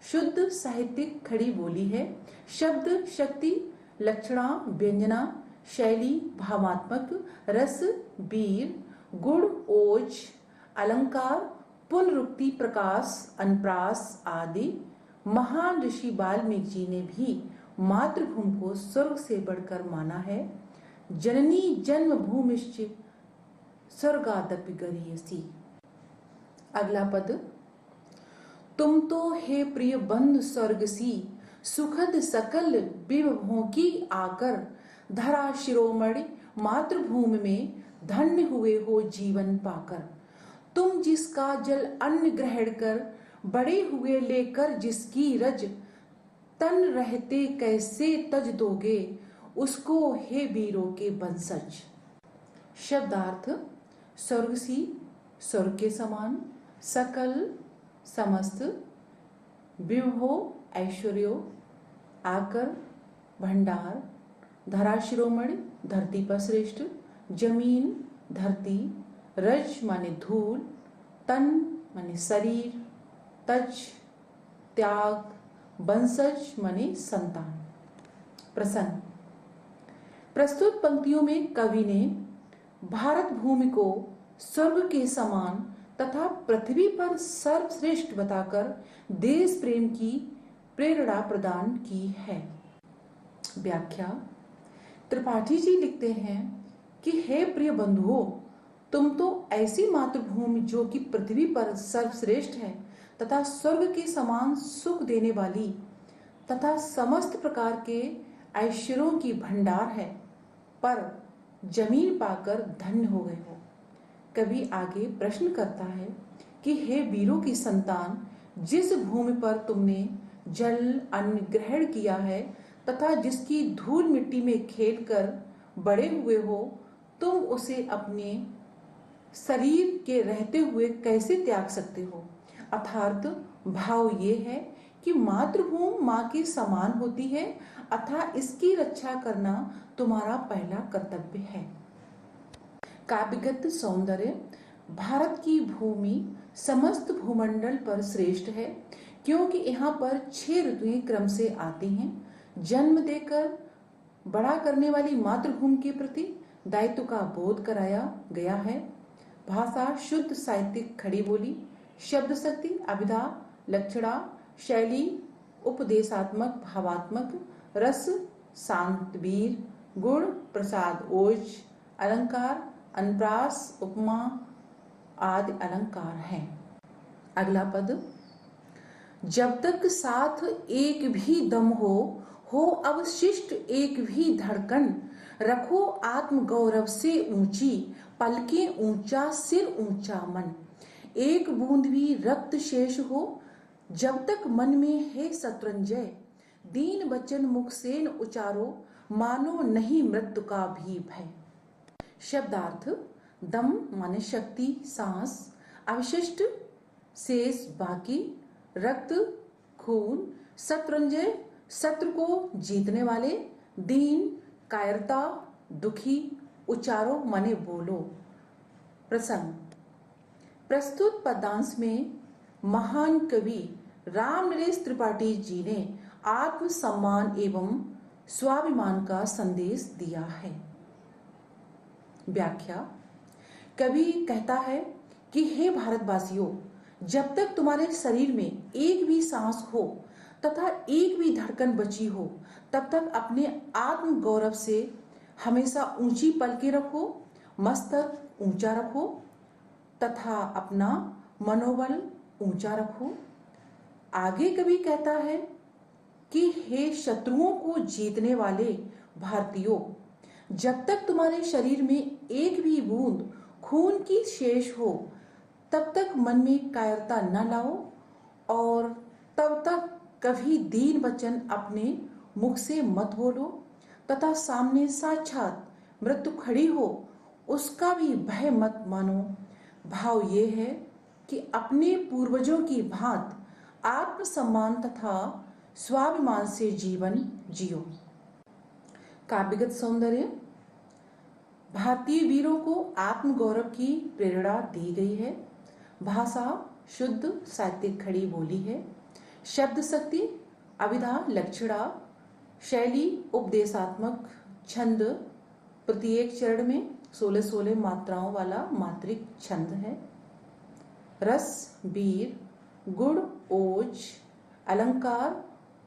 शुद्ध साहित्यिक खड़ी बोली है। शब्द शक्ति, लक्षणा, व्यंजना, शैली भावात्मक, रस, वीर, गुण, ओज, अलंकार, पुनरुक्ति, प्रकाश, अनुप्रास आदि। महान ऋषि वाल्मीकि जी ने भी मातृभूमि को स्वर्ग से बढ़कर माना है। जननी जन्मभूमिश्च स्वर्गादपि गरीयसी। अगला पद, तुम तो हे प्रिय बंधु स्वर्ग सी, सुखद सकल विभवों की आकर, धरा शिरोमणि मातृभूमि में धन्य हुए हो जीवन पाकर। तुम जिसका जल अन्न ग्रहण कर, बड़े हुए लेकर जिसकी रज, तन रहते कैसे तज दोगे, उसको हे वीरों के वंशज। शब्दार्थ स्वर्गसी स्वर्ग के समान, सकल समस्त, विभव ऐश्वर्यो, आकर भंडार, धरा शिरोमणि धरती पर श्रेष्ठ, जमीन धरती, रज माने धूल, तन माने शरीर, तज त्याग, वंशज माने संतान। प्रसंग प्रस्तुत पंक्तियों में कवि ने भारत भूमि को स्वर्ग के समान तथा पृथ्वी पर सर्वश्रेष्ठ बताकर देश प्रेम की प्रेरणा प्रदान की है। व्याख्या त्रिपाठी जी लिखते हैं कि हे प्रिय बंधुओं, तुम तो ऐसी मातृभूमि जो कि पृथ्वी पर सर्वश्रेष्ठ है तथा स्वर्ग के समान सुख देने वाली तथा समस्त प्रकार के ऐश्वर्यों की भंडार है, पर जमीन पाकर धन्य हो गए हो। कवि आगे प्रश्न करता है कि हे वीरों की संतान, जिस भूमि पर तुमने जल अन्न ग्रहण किया है तथा जिसकी धूल मिट्टी में खेलकर बड़े हुए हो, तुम उसे अपने शरीर के रहते हुए कैसे त्याग सकते हो। अर्थात भाव ये है कि मातृभूमि माँ के समान होती है, अतः इसकी रक्षा करना तुम्हारा पहला कर्तव्य है। काव्यगत सौंदर्य भारत की भूमि समस्त भूमंडल पर श्रेष्ठ है, क्योंकि यहाँ पर 6 ऋतुएं क्रम से आती हैं। जन्म देकर बड़ा करने वाली मातृभूमि के प्रति दायित्व का बोध कराया गया है। भाषा शुद्ध, साहित्यिक खड़ी बोली, शब्द शक्ति, अभिधा, लक्षणा, शैली उपदेशात्मक, भावात्मक, रस शांत, वीर, गुण प्रसाद, ओज, अलंकार, अनुप्रास, उपमा आदि अलंकार हैं। अगला पद, जब तक साथ एक भी दम हो अवशिष्ट एक भी धड़कन, रखो आत्म गौरव से ऊंची, पलकें ऊंचा, सिर ऊंचा मन, एक बूंद भी रक्त शेष हो, जब तक मन में है शत्रुंजय, दीन वचन मुख से न उचारो, मानो नहीं मृत्यु का भी भय। शब्दार्थ, दम माने शक्ति, सांस, अवशिष्ट शेष बाकी, रक्त खून, शत्रुंजय शत्रु को जीतने वाले, दीन कायरता दुखी, उचारो माने बोलो। प्रसंग, प्रस्तुत पदांश में महान कवि रामनरेश त्रिपाठी जी ने आत्म सम्मान एवं स्वाभिमान का संदेश दिया है। व्याख्या, कवि कहता है कि हे भारतवासियों, जब तक तुम्हारे शरीर में एक भी सांस हो तथा एक भी धड़कन बची हो, तब तक अपने आत्म गौरव से हमेशा ऊंची पलकें रखो, मस्तक ऊंचा रखो तथा अपना मनोबल ऊंचा रखो। आगे कवि कहता है कि हे शत्रुओं को जीतने वाले भारतीयों, जब तक तुम्हारे शरीर में एक भी बूंद खून की शेष हो, तब तक मन में कायरता न लाओ और तब तक कभी दीन वचन अपने मुख से मत बोलो तथा सामने साक्षात मृत्यु खड़ी हो उसका भी भय मत मानो। भाव ये है कि अपने पूर्वजों की भांति आत्मसम्मान तथा स्वाभिमान से जीवन जियो। काव्यगत सौंदर्य, भारतीय वीरों को आत्मगौरव की प्रेरणा दी गई है। भाषा शुद्ध, साहित्यिक खड़ी बोली है। शब्द शक्ति, अभिधा, लक्षणा, शैली उपदेशात्मक, छंद प्रत्येक चरण में 16-16 मात्राओं वाला मात्रिक छंद है। रस वीर, गुण ओज, अलंकार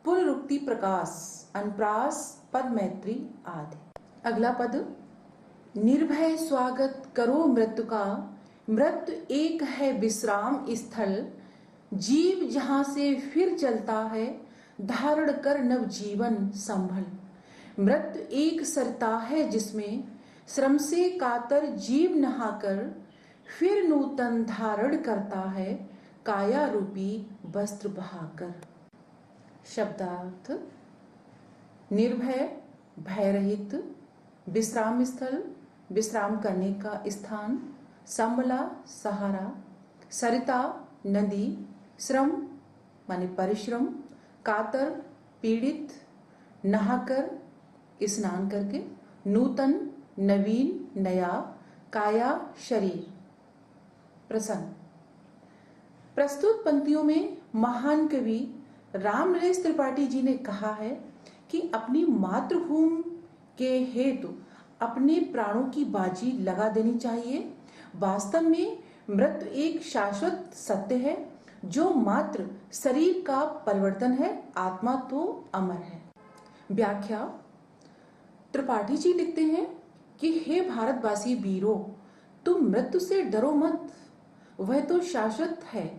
पुनरुक्ति प्रकाश, अनुप्रास पद मैत्री आदि। अगला पद, निर्भय स्वागत करो मृत्यु का, मृत्यु एक है विश्राम स्थल, जीव जहां से फिर चलता है, धारण कर नव जीवन संभल। मृत्यु एक सरता है जिसमें श्रम से कातर जीव नहाकर, फिर नूतन धारण करता है, काया रूपी वस्त्र बहाकर। शब्दार्थ, निर्भय भय रहित, विश्राम स्थल विश्राम करने का स्थान, संबला सहारा, सरिता नदी, श्रम माने परिश्रम, कातर पीड़ित, नहाकर स्नान करके, नूतन नवीन नया, काया शरीर। प्रसंग, प्रस्तुत पंक्तियों में महान कवि रामनरेश त्रिपाठी जी ने कहा है कि अपनी मातृभूमि के हेतु अपने प्राणों की बाजी लगा देनी चाहिए। वास्तव में मृत्यु एक शाश्वत सत्य है जो मात्र शरीर का परिवर्तन है, आत्मा तो अमर है। व्याख्या, त्रिपाठी जी लिखते हैं कि हे भारतवासी वीरों, तुम मृत्यु से डरो मत, वह तो शाश्वत है,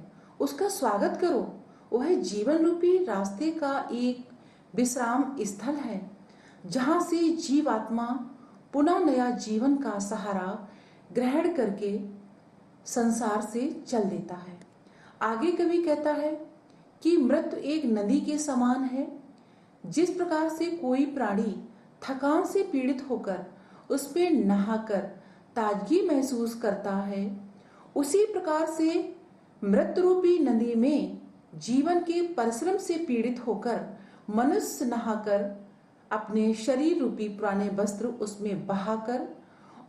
उसका स्वागत करो। वह जीवन रूपी रास्ते का एक विश्राम स्थल है जहां से जीवात्मा पुनः नया जीवन का सहारा ग्रहण करके संसार से चल देता है। आगे कवि कहता है कि मृत्यु एक नदी के समान है। जिस प्रकार से कोई प्राणी थकान से पीड़ित होकर उस पे नहाकर ताजगी महसूस करता है, उसी प्रकार से मृत्यु रूपी नदी में जीवन के परिश्रम से पीड़ित होकर मनुष्य नहाकर अपने शरीर रूपी पुराने वस्त्र उसमें बहाकर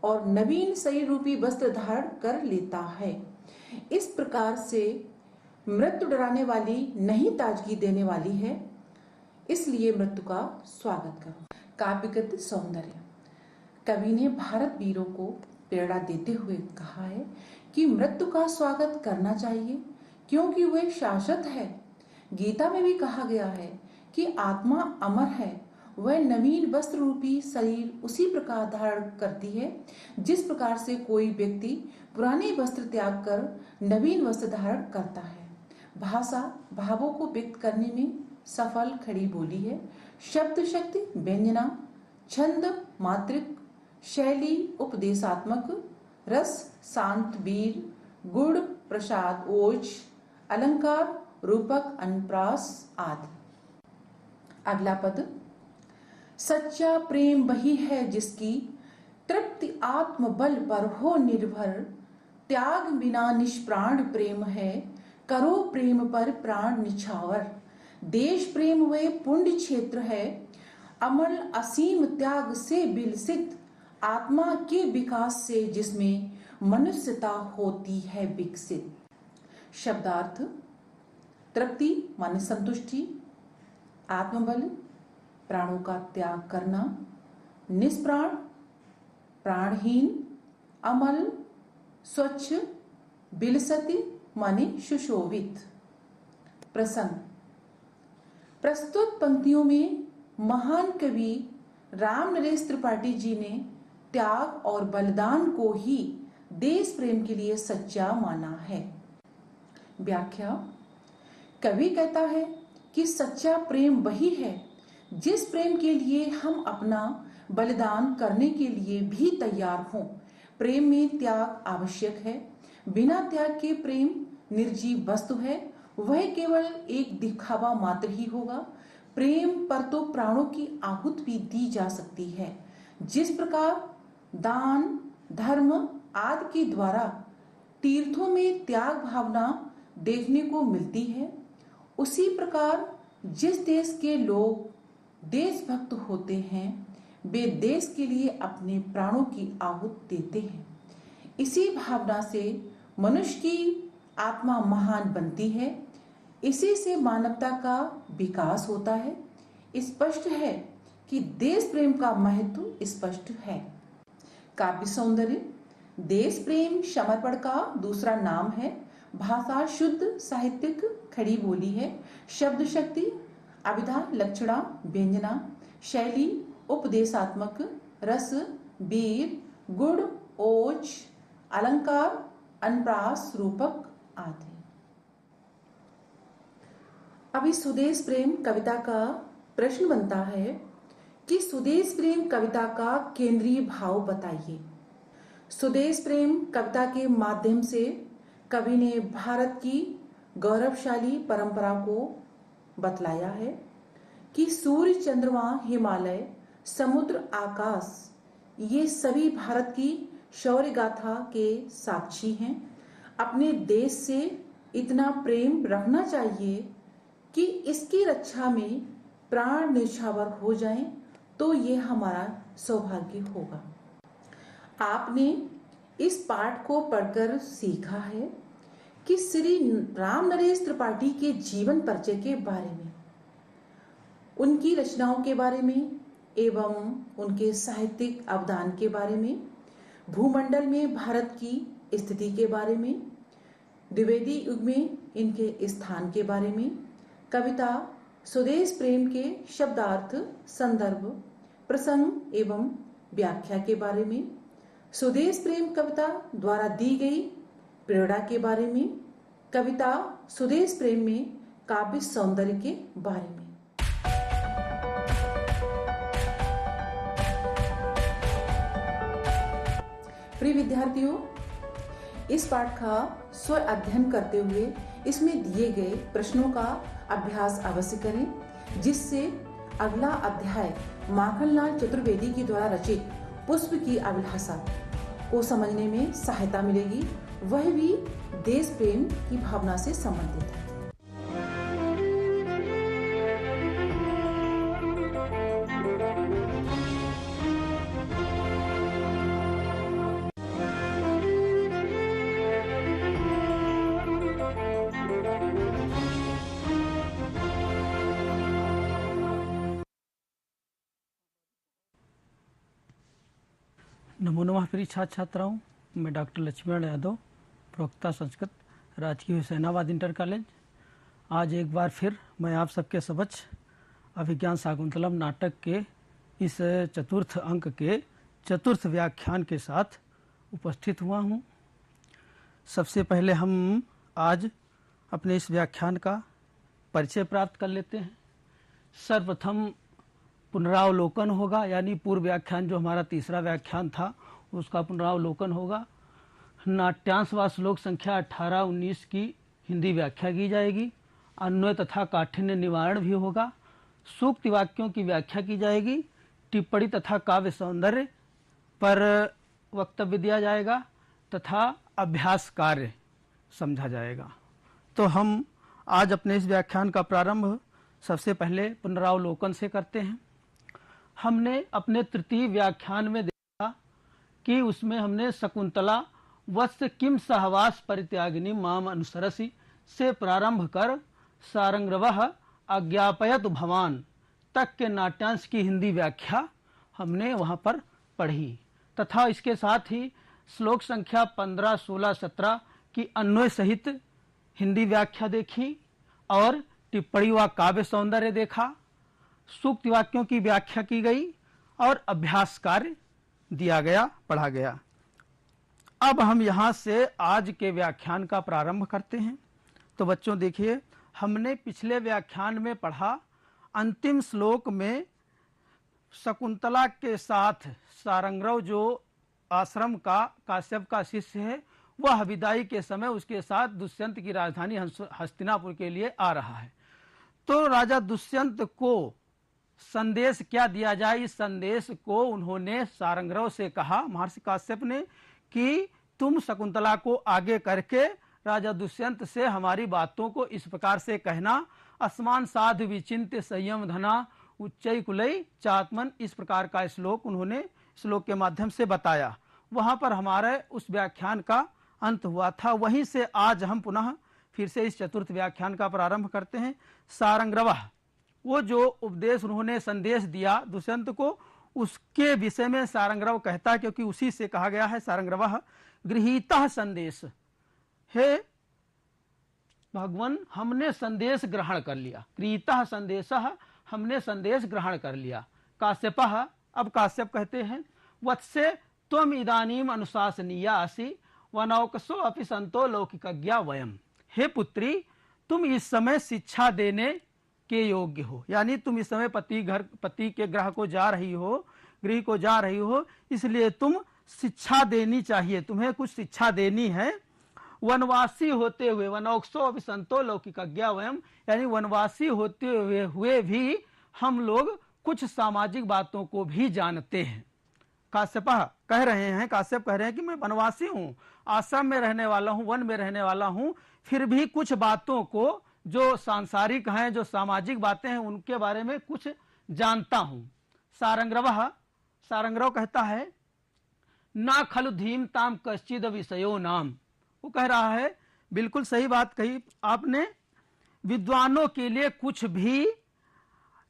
और नवीन शरीर रूपी वस्त्र धारण कर लेता है। इस प्रकार से मृत्यु डराने वाली नहीं ताजगी देने वाली है, इसलिए मृत्यु का स्वागत करो। काव्यगत सौंदर्य। कवि ने भारत वीरों को प्रेरणा देते हुए कहा है कि मृत्यु का स्वागत करना चाहिए क्योंकि वह शाश्वत है। गीता में भी कहा गया है कि आत्मा अमर है, वह नवीन वस्त्र रूपी शरीर उसी प्रकार धारण करती है जिस प्रकार से कोई व्यक्ति पुराने वस्त्र त्याग कर नवीन वस्त्र धारण करता है। भाषा भावों को व्यक्त करने में सफल खड़ी बोली है। शब्द शक्ति व्यंजना, छंद मात्रिक, शैली उपदेशात्मक, रस शांत वीर, गुण प्रसाद ओज, अलंकार रूपक अनुप्रास आदि। अगला पद। सच्चा प्रेम वही है जिसकी तृप्ति आत्म बल पर हो निर्भर, त्याग बिना निष्प्राण प्रेम है, करो प्रेम पर प्राण निछावर। देश प्रेम वे पुण्य क्षेत्र है, अमल असीम त्याग से विलसित, आत्मा के विकास से जिसमें मनुष्यता होती है विकसित। शब्दार्थ। तृप्ति माने संतुष्टि, आत्मबल प्राणों का त्याग करना, निष्प्राण प्राणहीन, अमल स्वच्छ, विलसति माने सुशोभित। प्रसंग। प्रस्तुत पंक्तियों में महान कवि राम नरेश त्रिपाठी जी ने त्याग और बलिदान को ही देश प्रेम के लिए सच्चा माना है। व्याख्या। कवि कहता है कि सच्चा प्रेम वही है जिस प्रेम के लिए हम अपना बलिदान करने के लिए भी तैयार हों। प्रेम में त्याग आवश्यक है, बिना त्याग के प्रेम निर्जीव वस्तु है, वह केवल एक दिखावा मात्र ही होगा। प्रेम पर तो प्राणों की आहुति भी दी जा सकती है। जिस प्रकार दान धर्म आदि के द्वारा तीर्थों में त्याग भावना देखने को मिलती है, उसी प्रकार जिस देश के लोग देशभक्त होते हैं वे देश के लिए अपने प्राणों की आहुति देते हैं। इसी भावना से मनुष्य की आत्मा महान बनती है, इसी से मानवता का विकास होता है। स्पष्ट है कि देश प्रेम का महत्व स्पष्ट है। काव्य सौंदर्य। देश प्रेम समर्पण का दूसरा नाम है। भाषा शुद्ध साहित्यिक खड़ी बोली है। शब्द शक्ति अभिधा लक्षणा व्यंजना, शैली उपदेशात्मक, रस वीर, गुण ओज, अलंकार अनुप्रास रूपक आदि। अभी स्वदेश प्रेम कविता का प्रश्न बनता है कि स्वदेश प्रेम कविता का केंद्रीय भाव बताइए। स्वदेश प्रेम कविता के माध्यम से कवि ने भारत की गौरवशाली परंपरा को बतलाया है कि सूर्य चंद्रमा हिमालय समुद्र आकाश ये सभी भारत की शौर्य गाथा के साक्षी हैं। अपने देश से इतना प्रेम रखना चाहिए कि इसकी रक्षा में प्राण न्यौछावर हो जाएं तो ये हमारा सौभाग्य होगा। आपने इस पाठ को पढ़कर सीखा है कि श्री राम नरेश त्रिपाठी के जीवन परिचय के बारे में, उनकी रचनाओं के बारे में एवं उनके साहित्यिक अवदान के बारे में, भूमंडल में भारत की स्थिति के बारे में, द्विवेदी युग में इनके स्थान के बारे में, कविता स्वदेश प्रेम के शब्दार्थ संदर्भ प्रसंग एवं व्याख्या के बारे में, स्वदेश प्रेम कविता द्वारा दी गई प्रेरणा के बारे में, कविता स्वदेश प्रेम में काव्य सौंदर्य के बारे में। प्रिय विद्यार्थियों, इस पाठ का स्व अध्ययन करते हुए इसमें दिए गए प्रश्नों का अभ्यास अवश्य करें, जिससे अगला अध्याय माखनलाल चतुर्वेदी के द्वारा रचित पुष्प की अभिलाषा को समझने में सहायता मिलेगी। वह भी देश प्रेम की भावना से संबंधित है। नमो नमः प्रिय छात्र छात्राओं, मैं डॉक्टर लक्ष्मण यादव, प्रवक्ता संस्कृत, राजकीय हुसैनाबाद इंटर कॉलेज। आज एक बार फिर मैं आप सबके समक्ष अभिज्ञान शाकुंतलम नाटक के इस चतुर्थ अंक के चतुर्थ व्याख्यान के साथ उपस्थित हुआ हूँ। सबसे पहले हम आज अपने इस व्याख्यान का परिचय प्राप्त कर लेते हैं। सर्वप्रथम पुनरावलोकन होगा, यानी पूर्व व्याख्यान जो हमारा तीसरा व्याख्यान था उसका पुनरावलोकन होगा। नाट्यांश व श्लोक संख्या 18-19 की हिंदी व्याख्या की जाएगी। अन्वय तथा काठिन्य निवारण भी होगा। सूक्ति वाक्यों की व्याख्या की जाएगी। टिप्पणी तथा काव्य सौंदर्य पर वक्तव्य दिया जाएगा तथा अभ्यास कार्य समझा जाएगा। तो हम आज अपने इस व्याख्यान का प्रारंभ सबसे पहले पुनरावलोकन से करते हैं। हमने अपने तृतीय व्याख्यान में देखा कि उसमें हमने शकुंतला वत्स किम सहवास परित्यागिनी माम अनुसरसी से प्रारंभ कर सारंगरवः अज्ञापयत भवान तक के नाट्यांश की हिंदी व्याख्या हमने वहाँ पर पढ़ी तथा इसके साथ ही श्लोक संख्या 15, 16, 17 की अन्वय सहित हिंदी व्याख्या देखी और टिप्पणी व काव्य सौंदर्य देखा। सूक्ति वाक्यों की व्याख्या की गई और अभ्यास कार्य दिया गया, पढ़ा गया। अब हम यहाँ से आज के व्याख्यान का प्रारंभ करते हैं। तो बच्चों देखिए, हमने पिछले व्याख्यान में पढ़ा, अंतिम श्लोक में शकुंतला के साथ सारंगरव जो आश्रम का काश्यप का शिष्य है, वह विदाई के समय उसके साथ दुष्यंत की राजधानी हस्तिनापुर के लिए आ रहा है। तो राजा दुष्यंत को संदेश क्या दिया जाए, इस संदेश को उन्होंने सारंगरव से कहा, महर्षि काश्यप ने, कि तुम शकुंतला को आगे करके राजा दुष्यंत से हमारी बातों को इस प्रकार से कहना, अस्मान साधु विचिंत्य संयम धना उच्चई कुलई चात्मन, इस प्रकार का श्लोक उन्होंने श्लोक के माध्यम से बताया। वहां पर हमारे उस व्याख्यान का अंत हुआ था। वहीं से आज हम पुनः फिर से इस चतुर्थ व्याख्यान का प्रारंभ करते हैं। सारंगरवः, वो जो उपदेश उन्होंने संदेश दिया दुष्यंत को, उसके विषय में सारंगरव कहता है, क्योंकि उसी से कहा गया है सारंगरवः गृहीतः संदेश, हे भगवान हमने संदेश ग्रहण कर लिया। गृहीतः संदेशः, हमने संदेश ग्रहण कर लिया। काश्यपः, अब काश्यप कहते हैं, वत्से त्वम इदानीम अनुशासनीया असि वनौकसो अपि संतो लौकिकज्ञा वयम, हे पुत्री तुम इस समय शिक्षा देने के योग्य हो, यानी तुम इस समय पति के गृह को जा रही हो, गृह को जा रही हो, इसलिए तुम शिक्षा देनी चाहिए, तुम्हें कुछ शिक्षा देनी है। वनवासी होते हुए, वनौकसो अपि संतो लौकिकज्ञा वयम, यानी वनवासी होते हुए भी हम लोग कुछ सामाजिक बातों को भी जानते हैं। काश्यप कह रहे हैं, काश्यप कह रहे हैं कि मैं वनवासी हूँ, आश्रम में रहने वाला हूँ, वन में रहने वाला हूँ, फिर भी कुछ बातों को जो सांसारिक हैं, जो सामाजिक बातें हैं, उनके बारे में कुछ जानता हूँ। सारंगरवः, सारंगरव कहता है, ना खलु धीमताम कश्चिद विषयो नाम, वो कह रहा है, बिल्कुल सही बात कही आपने, विद्वानों के लिए कुछ भी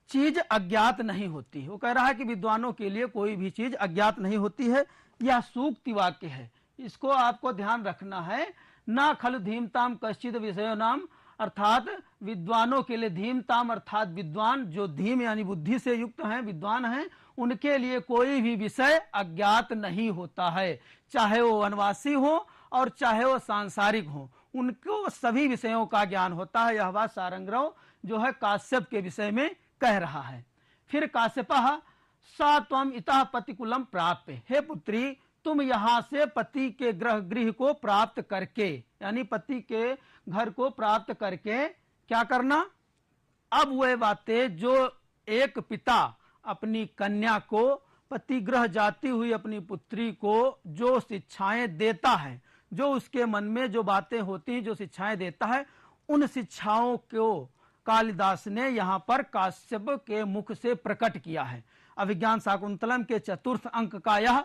चीज अज्ञात नहीं होती। वो कह रहा है कि विद्वानों के लिए कोई भी चीज अज्ञात नहीं होती है। यह सूक्ति वाक्य है, इसको आपको ध्यान रखना है। ना खलु धीमताम कश्चिद विषयो नाम, अर्थात विद्वानों के लिए, धीमताम अर्थात विद्वान, जो धीम यानी बुद्धि से युक्त हैं, विद्वान हैं, उनके लिए कोई भी विषय अज्ञात नहीं होता है, चाहे वो वनवासी हो और चाहे वो सांसारिक हो, उनको सभी विषयों का ज्ञान होता है। यह बात सारंगरव जो है काश्यप के विषय में कह रहा है। फिर काश्यपः सा त्वम इतः पतिकुलम प्राप्य, हे पुत्री तुम यहाँ से पति के गृह को प्राप्त करके, यानी पति के घर को प्राप्त करके क्या करना। अब वह बातें जो एक पिता अपनी कन्या को, पति गृह जाती हुई अपनी पुत्री को जो शिक्षाएं देता है, जो उसके मन में जो बातें होती हैं, जो शिक्षाएं देता है, उन शिक्षाओं को कालिदास ने यहाँ पर काश्यप के मुख से प्रकट किया है। अभिज्ञान शाकुंतलम के चतुर्थ अंक का यह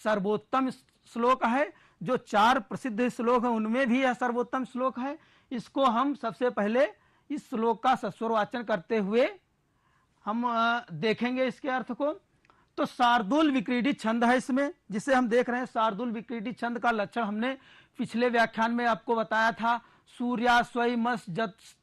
सर्वोत्तम श्लोक है। जो 4 प्रसिद्ध श्लोक हैं उनमें भी यह सर्वोत्तम श्लोक है। इसको हम सबसे पहले इस श्लोक का सस्वर वाचन करते हुए हम देखेंगे इसके अर्थ को। तो शार्दूल विक्रीडी छंद है इसमें, जिसे हम देख रहे हैं। शार्दूल विक्रीडी छंद का लक्षण हमने पिछले व्याख्यान में आपको बताया था। सूर्या स्वयं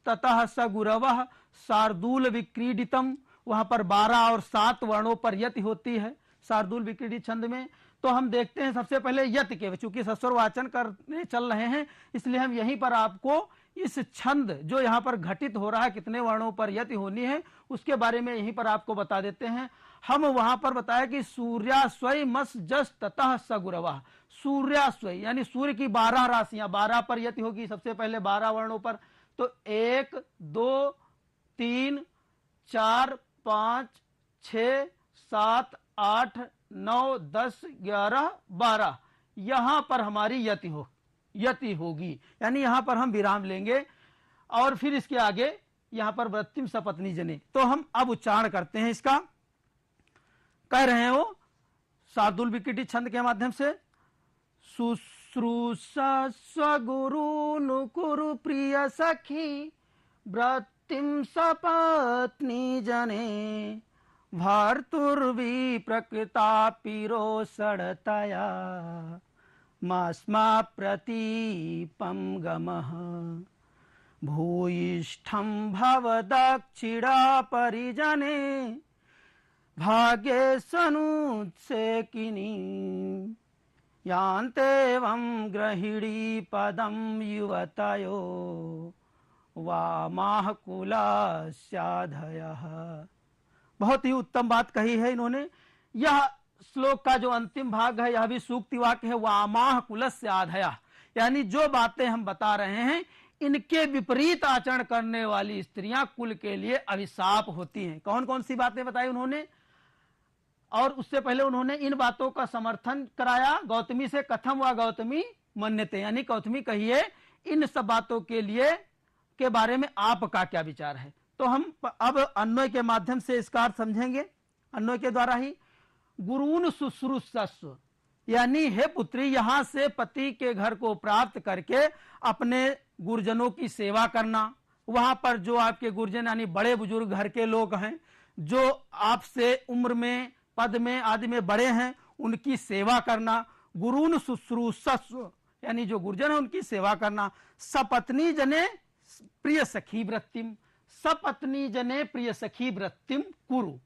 ततः स गुरवः शार्दूल विक्रीडितम, वहां पर 12 और 7 वर्णों पर यति होती है शार्दूल विक्रीडी छंद में। तो हम देखते हैं सबसे पहले यति के, चूंकि सस्वर वाचन करने चल रहे हैं इसलिए हम यहीं पर आपको इस छंद जो यहाँ पर घटित हो रहा है, कितने वर्णों पर यति होनी है, उसके बारे में यहीं पर आपको बता देते हैं। हम वहां पर बताया कि सूर्यास्वय मस जस ततः सगुरवा, सूर्यास्वय यानी सूर्य की 12 राशियां, 12 पर यति होगी सबसे पहले 12 वर्णों पर। तो 1 2 3 4 5 6 7 8 9 10 11 12 यहां पर हमारी यति होगी, यानी यहां पर हम विराम लेंगे और फिर इसके आगे यहां पर वृत्तिम सपत्नी जने। तो हम अब उच्चारण करते हैं इसका, कह रहे हैं वो शार्दूल विक्रीडी छंद के माध्यम से। शुश्रूषा स्वगुरु नुकुरु प्रिय सखी वृत्तिम सपत्नी जने भर्तुर्वी प्रकृता पिरोषणतया मास्मा प्रतीपम गमः भूयिष्ठं भव दक्षिणा परिजने भाग्ये सनुत्सेकिनी यान्तेवं गृहिणी पदं युवतयो वामाह कुलास्याधयः। बहुत ही उत्तम बात कही है इन्होंने। यह श्लोक का जो अंतिम भाग है यह भी सूक्ति वाक्य है, वामाह कुलस्य आधया, यानी जो बातें हम बता रहे हैं इनके विपरीत आचरण करने वाली स्त्रियां कुल के लिए अभिशाप होती हैं। कौन कौन सी बातें बताई उन्होंने, और उससे पहले उन्होंने इन बातों का समर्थन कराया गौतमी से। कथम व गौतमी मन्यते, यानी गौतमी कहिए इन सब बातों के लिए के बारे में आपका क्या विचार है। तो हम अब अन्वय के माध्यम से इसका अर्थ समझेंगे, अन्वय के द्वारा ही। गुरुन शुश्रूषस्व, यानी हे पुत्री यहां से पति के घर को प्राप्त करके अपने गुरुजनों की सेवा करना। वहां पर जो आपके गुरुजन यानी बड़े बुजुर्ग घर के लोग हैं, जो आपसे उम्र में पद में आदि में बड़े हैं, उनकी सेवा करना। गुरुन शुश्रूषस्व, यानी जो गुरुजन है उनकी सेवा करना। सपत्नी जने प्रिय सखी वृत्तिम, सपत्नी जने प्रिय सखी वृत्तिम कुरु।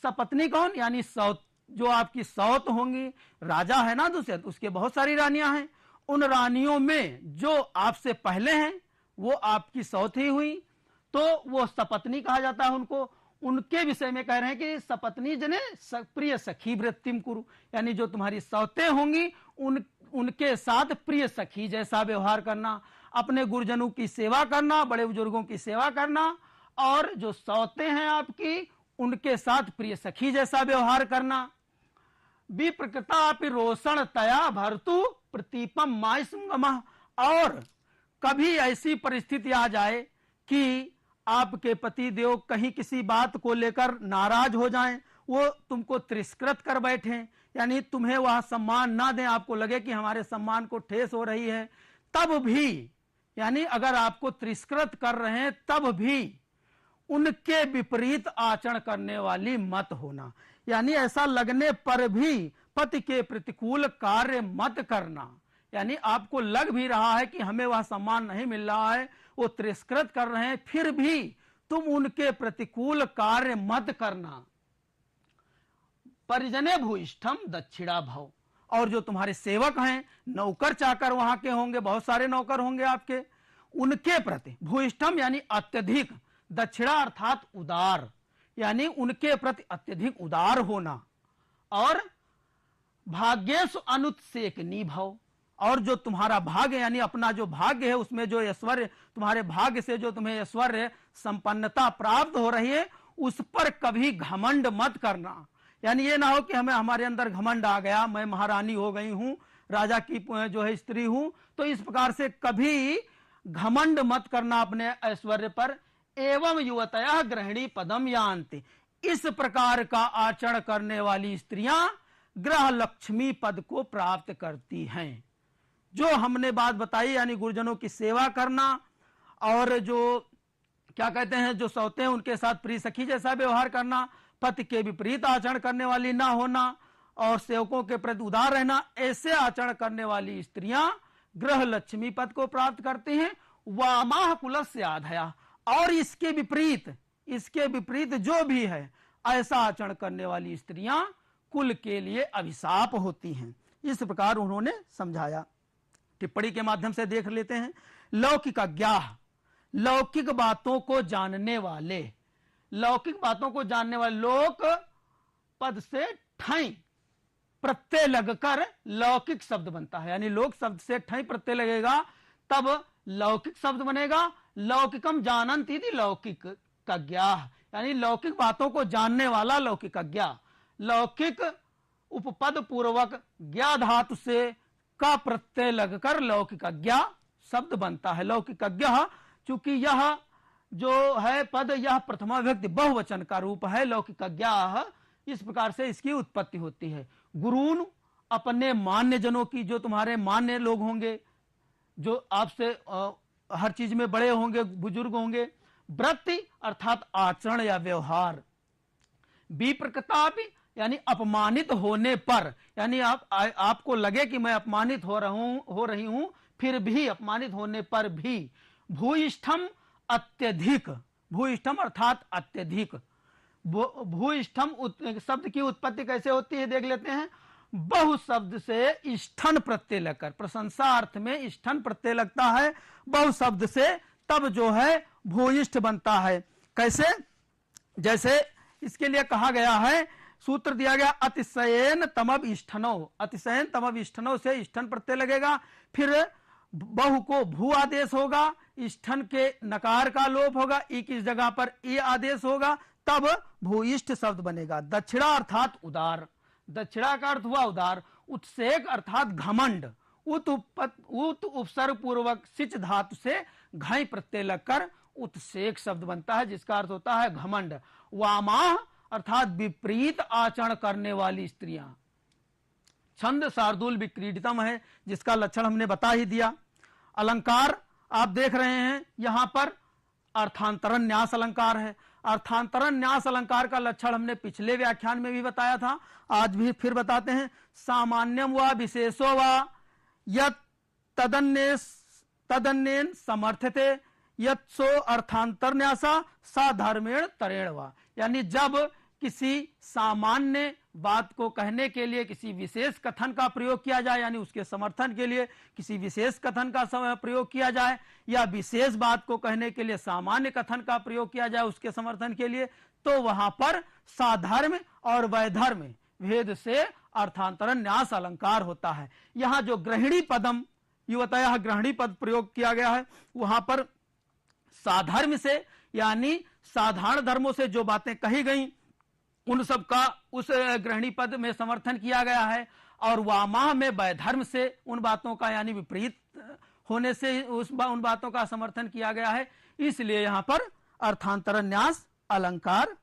सपत्नी कौन, यानी सौत, जो आपकी सौत होंगी। राजा है ना दूसरे, उसके बहुत सारी रानियां हैं, उन रानियों में जो आपसे पहले हैं वो आपकी सौत ही हुई, तो वो सपत्नी कहा जाता है उनको। उनके विषय में कह रहे हैं कि सपत्नी जने प्रिय सखी वृत्तिम कुरु, यानी जो तुम्हारी सौतें होंगी उनके साथ प्रिय सखी जैसा व्यवहार करना, अपने गुरुजनों की सेवा करना, बड़े बुजुर्गों की सेवा करना, और जो सौतें हैं आपकी उनके साथ प्रिय सखी जैसा व्यवहार करना। विप्रकृता रोषण तया भर्तु प्रतीपम मायसंगमः, और कभी ऐसी परिस्थिति आ जाए कि आपके पति देव कहीं किसी बात को लेकर नाराज हो जाएं, वो तुमको तिरस्कृत कर बैठे, यानी तुम्हें वह सम्मान ना दें, आपको लगे कि हमारे सम्मान को ठेस हो रही है, तब भी, यानी अगर आपको तिरस्कृत कर रहे हैं तब भी उनके विपरीत आचरण करने वाली मत होना, यानी ऐसा लगने पर भी पति के प्रतिकूल कार्य मत करना। यानी आपको लग भी रहा है कि हमें वह सम्मान नहीं मिल रहा है, वो तिरस्कृत कर रहे हैं, फिर भी तुम उनके प्रतिकूल कार्य मत करना। परिजने भूइष्ठम दक्षिणा भव, और जो तुम्हारे सेवक हैं, नौकर चाकर वहां के होंगे, बहुत सारे नौकर होंगे आपके, उनके प्रति भूइष्ठम यानी अत्यधिक, दक्षिणा अर्थात उदार, यानी उनके प्रति अत्यधिक उदार होना। और भाग्येषु अनुत्सेकनी भव, और जो तुम्हारा भाग्य यानी अपना जो भाग्य है उसमें जो ऐश्वर्य, तुम्हारे भाग्य से जो तुम्हें ऐश्वर्य संपन्नता प्राप्त हो रही है उस पर कभी घमंड मत करना। यानी ये ना हो कि हमें हमारे अंदर घमंड आ गया, मैं महारानी हो गई हूं, राजा की जो है स्त्री हूं, तो इस प्रकार से कभी घमंड मत करना अपने ऐश्वर्य पर। एवं युवतया गृहिणी पदम यान्ति, इस प्रकार का आचरण करने वाली स्त्रियां ग्रह लक्ष्मी पद को प्राप्त करती हैं। जो हमने बात बताई, यानी गुरुजनों की सेवा करना, और जो क्या कहते हैं जो सौते हैं उनके साथ प्रिय सखी जैसा व्यवहार करना, पति के विपरीत आचरण करने वाली ना होना और सेवकों के प्रति उदार रहना, ऐसे आचरण करने वाली स्त्रियां ग्रह लक्ष्मी पद को प्राप्त करती हैं। वामाह कुलस्य आधया, और इसके विपरीत जो भी है ऐसा आचरण करने वाली स्त्रियां कुल के लिए अभिशाप होती हैं। इस प्रकार उन्होंने समझाया। टिप्पणी के माध्यम से देख लेते हैं। लौकिक अज्ञाह, लौकिक बातों को जानने वाले, लौकिक बातों को जानने वाले, लोक पद से ठई प्रत्यय लगकर लौकिक शब्द बनता है, यानी लोक शब्द से ठई प्रत्यय लगेगा तब लौकिक शब्द बनेगा। लौकिकम जानन्ति इति लौकिक अज्ञाह, यानी लौकिक बातों को जानने वाला लौकिक अज्ञा। लौकिक उपपद पूर्वक ज्ञा धातु से का प्रत्यय लगकर लौकिक अज्ञा शब्द बनता है। लौकिक अज्ञा, चूंकि यह जो है पद, यह प्रथमा विभक्ति बहुवचन का रूप है। लौकिक अज्ञा, इस प्रकार से इसकी उत्पत्ति होती है। गुरून, अपने मान्य जनों की, जो तुम्हारे मान्य लोग होंगे, जो आपसे हर चीज में बड़े होंगे, बुजुर्ग होंगे। वृत्ति अर्थात आचरण या व्यवहार। विप्रकतापि, यानी अपमानित होने पर, यानी आपको लगे कि मैं अपमानित हो रही हूं, फिर भी अपमानित होने पर भी। भूयिष्ठम अत्यधिक, भूयिष्ठम अर्थात अत्यधिक। भूयिष्ठम शब्द की उत्पत्ति कैसे होती है देख लेते हैं। बहु शब्द से इष्ठन प्रत्यय लगकर, प्रशंसा अर्थ में इष्ठन प्रत्यय लगता है बहु शब्द से, तब जो है भूयिष्ठ बनता है। कैसे? जैसे इसके लिए कहा गया है, सूत्र दिया गया, अतिशयन तमब इष्ठनो, अतिशयन तमब इष्ठनो से इष्ठन प्रत्यय लगेगा। फिर बहु को भू आदेश होगा, इष्ठन के नकार का लोप होगा, ई की जगह पर ए आदेश होगा, तब भूयिष्ठ शब्द बनेगा। दक्षिणा अर्थात उदार, दक्षिणा का अर्थ हुआ उदार। उत्सेक अर्थात घमंड, उत उपसर्ग पूर्वक सिच धातु से घई प्रत्यय लगकर उत्सेक शब्द बनता है, जिसका अर्थ होता है घमंड। वामाह अर्थात विपरीत आचरण करने वाली स्त्रियां। छंद शार्दूल विक्रीडितम है, जिसका लक्षण हमने बता ही दिया। अलंकार आप देख रहे हैं, यहां पर अर्थांतरण न्यास अलंकार है। अर्थांतरण न्यास अलंकार का लक्षण हमने पिछले व्याख्यान में भी बताया था, आज भी फिर बताते हैं। सामान्यम व विशेषो व यत् तदन्येन समर्थते यत्सो अर्थांतर न्यासा सा धर्मेण तरेण वा, यानी जब किसी सामान्य बात को कहने के लिए किसी विशेष कथन का प्रयोग किया जाए, यानी उसके समर्थन के लिए किसी विशेष कथन का प्रयोग किया जाए, या विशेष बात को कहने के लिए सामान्य कथन का प्रयोग किया जाए उसके समर्थन के लिए, तो वहां पर साधर्म और वैधर्म भेद से अर्थांतरण न्यास अलंकार होता है। यहां जो गृहिणी पदम युवतया गृहिणी पद प्रयोग किया गया है, वहां पर साधर्म से यानी साधारण धर्मों से जो बातें कही गई उन सब का उस गृहिणी पद में समर्थन किया गया है, और वामाह में वैधर्म से उन बातों का यानी विपरीत होने से उन बातों का समर्थन किया गया है, इसलिए यहां पर अर्थांतरण न्यास अलंकार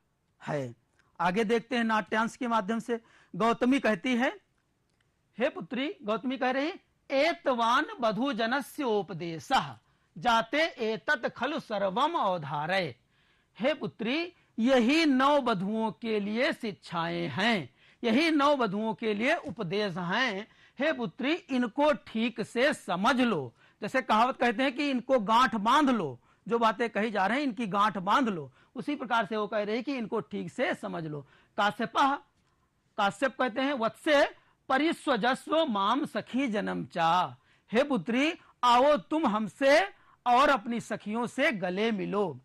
है। आगे देखते हैं नाट्यांश के माध्यम से। गौतमी कहती है, हे पुत्री, गौतमी कह रही, एतवान बधु जनस्य उपदेशः जाते एतत् खलु सर्वम अवधारय। हे पुत्री, यही 9 वधुओं के लिए शिक्षाएं हैं, यही 9 वधुओं के लिए उपदेश हैं। हे पुत्री, इनको ठीक से समझ लो। जैसे कहावत कहते हैं कि इनको गांठ बांध लो, जो बातें कही जा रही हैं इनकी गांठ बांध लो, उसी प्रकार से वो कह रही कि इनको ठीक से समझ लो। काश्यप कहते हैं, वत्से परिस्वजस्व माम सखी जन्म चा। हे पुत्री, आओ तुम हमसे और अपनी सखियों से गले मिलो।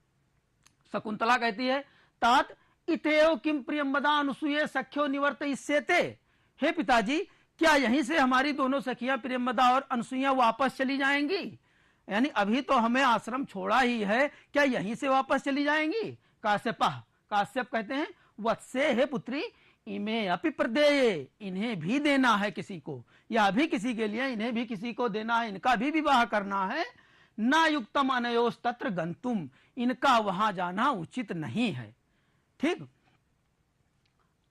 शकुंतला कहती है, तात इतेव किम प्रियंवदा अनुसूये सख्यो निवर्त इस्येते। हे पिताजी, क्या यहीं से हमारी दोनों सखियां प्रियंवदा और अनुसूया वापस चली जाएंगी? यानी अभी तो हमें आश्रम छोड़ा ही है, क्या यहीं से वापस चली जाएंगी? काश्यप कहते हैं, वत्से हे पुत्री, इमे अपि प्रदेये, इन्हें भी देना है किसी को, या भी किसी के लिए इन्हें भी किसी को देना है, इनका भी विवाह करना है। ना युक्तम अनयोस तत्र गंतुम, इनका वहां जाना उचित नहीं है। ठीक।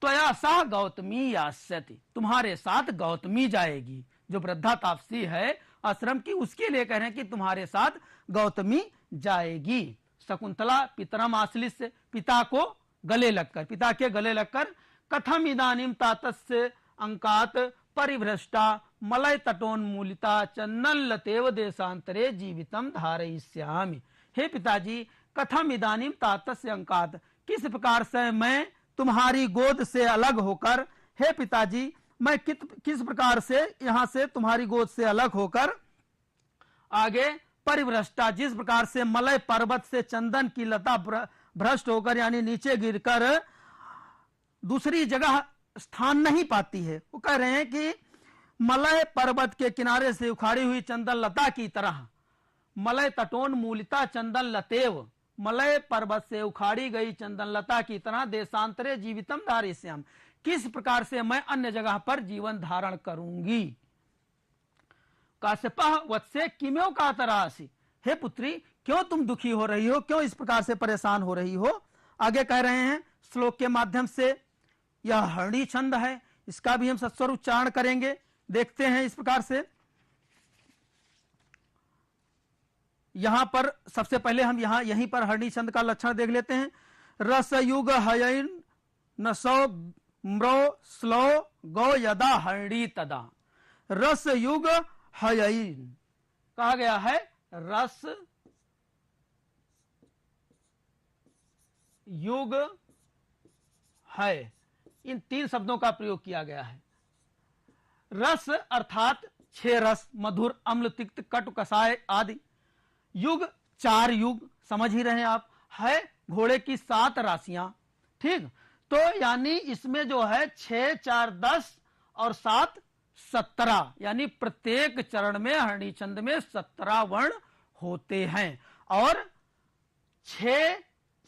त्वया सा गौतमी यास्यति, तुम्हारे साथ गौतमी जाएगी। जो वृद्धा तापसी है आश्रम की, उसके लिए कह रहे हैं कि तुम्हारे साथ गौतमी जाएगी। शकुंतला पितरम आश्लिष्य, पिता को गले लगकर, पिता के गले लगकर कथम इदानीम तातस्य अंकात परिभ्रष्टा मलय तटोन्मूलिता चन्नन लतेव देशांतरे जीवितम धारयिष्यामि। हे पिताजी, कथम इदानीम तातस्य अंकात, किस प्रकार से मैं तुम्हारी गोद से अलग होकर, हे पिताजी मैं किस प्रकार से यहां से तुम्हारी गोद से अलग होकर, आगे परिभ्रष्टा, जिस प्रकार से मलय पर्वत से चंदन की लता भ्रष्ट होकर यानी नीचे गिरकर दूसरी जगह स्थान नहीं पाती है। वो कह रहे हैं कि मलय पर्वत के किनारे से उखाड़ी हुई चंदन लता की तरह, मलय तटोन्मूलिता चंदन लतेव, मलय पर्वत से उखाड़ी गई चंदन लता की तरह देशांतरे जीवितम धारयिष्यामि, किस प्रकार से मैं अन्य जगह पर जीवन धारण करूंगी। काश्यपः वत्से किम्यो कातरासि, हे पुत्री क्यों तुम दुखी हो रही हो, क्यों इस प्रकार से परेशान हो रही हो। आगे कह रहे हैं श्लोक के माध्यम से, यह हरणी छंद है, इसका भी हम सस्वर उच्चारण करेंगे। देखते हैं इस प्रकार से, यहां पर सबसे पहले हम यहीं पर हरणी छंद का लक्षण देख लेते हैं। रसयुग हयन नसो म्रो स्लो गो यदा हरणी तदा, रस युग हयन कहा गया है, रस युग है, इन तीन शब्दों का प्रयोग किया गया है। रस अर्थात 6 रस, मधुर, अम्ल, तिक्त, कटु, कसाय आदि। युग 4 युग, समझ ही रहे आप, है घोड़े की 7 राशियां, ठीक। तो यानी इसमें जो है 6 4 10 और 7 17, यानी प्रत्येक चरण में हरणी छंद में 17 वर्ण होते हैं और 6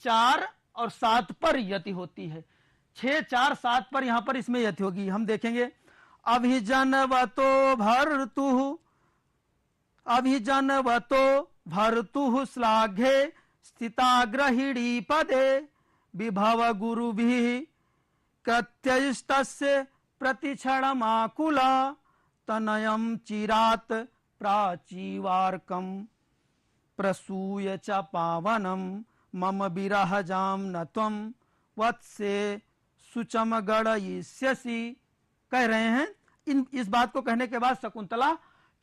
4 और 7 पर यति होती है। 6 4 7 पर यहां पर इसमें यति होगी, हम देखेंगे। अभिजनवतो भर्तुः, अभिजनवतो भर्तुः श्लाघे स्थिता गृहिणी पदे विभव गुरुभिः कृत्यैस्तस्य प्रतिक्षणमाकुला तनयं चिरात् प्राचीवार्कं प्रसूय च पावनं मम विरहजां न त्वं वत्से सुचम गणयिष्यसि। कह रहे हैं इस बात को कहने के बाद शकुंतला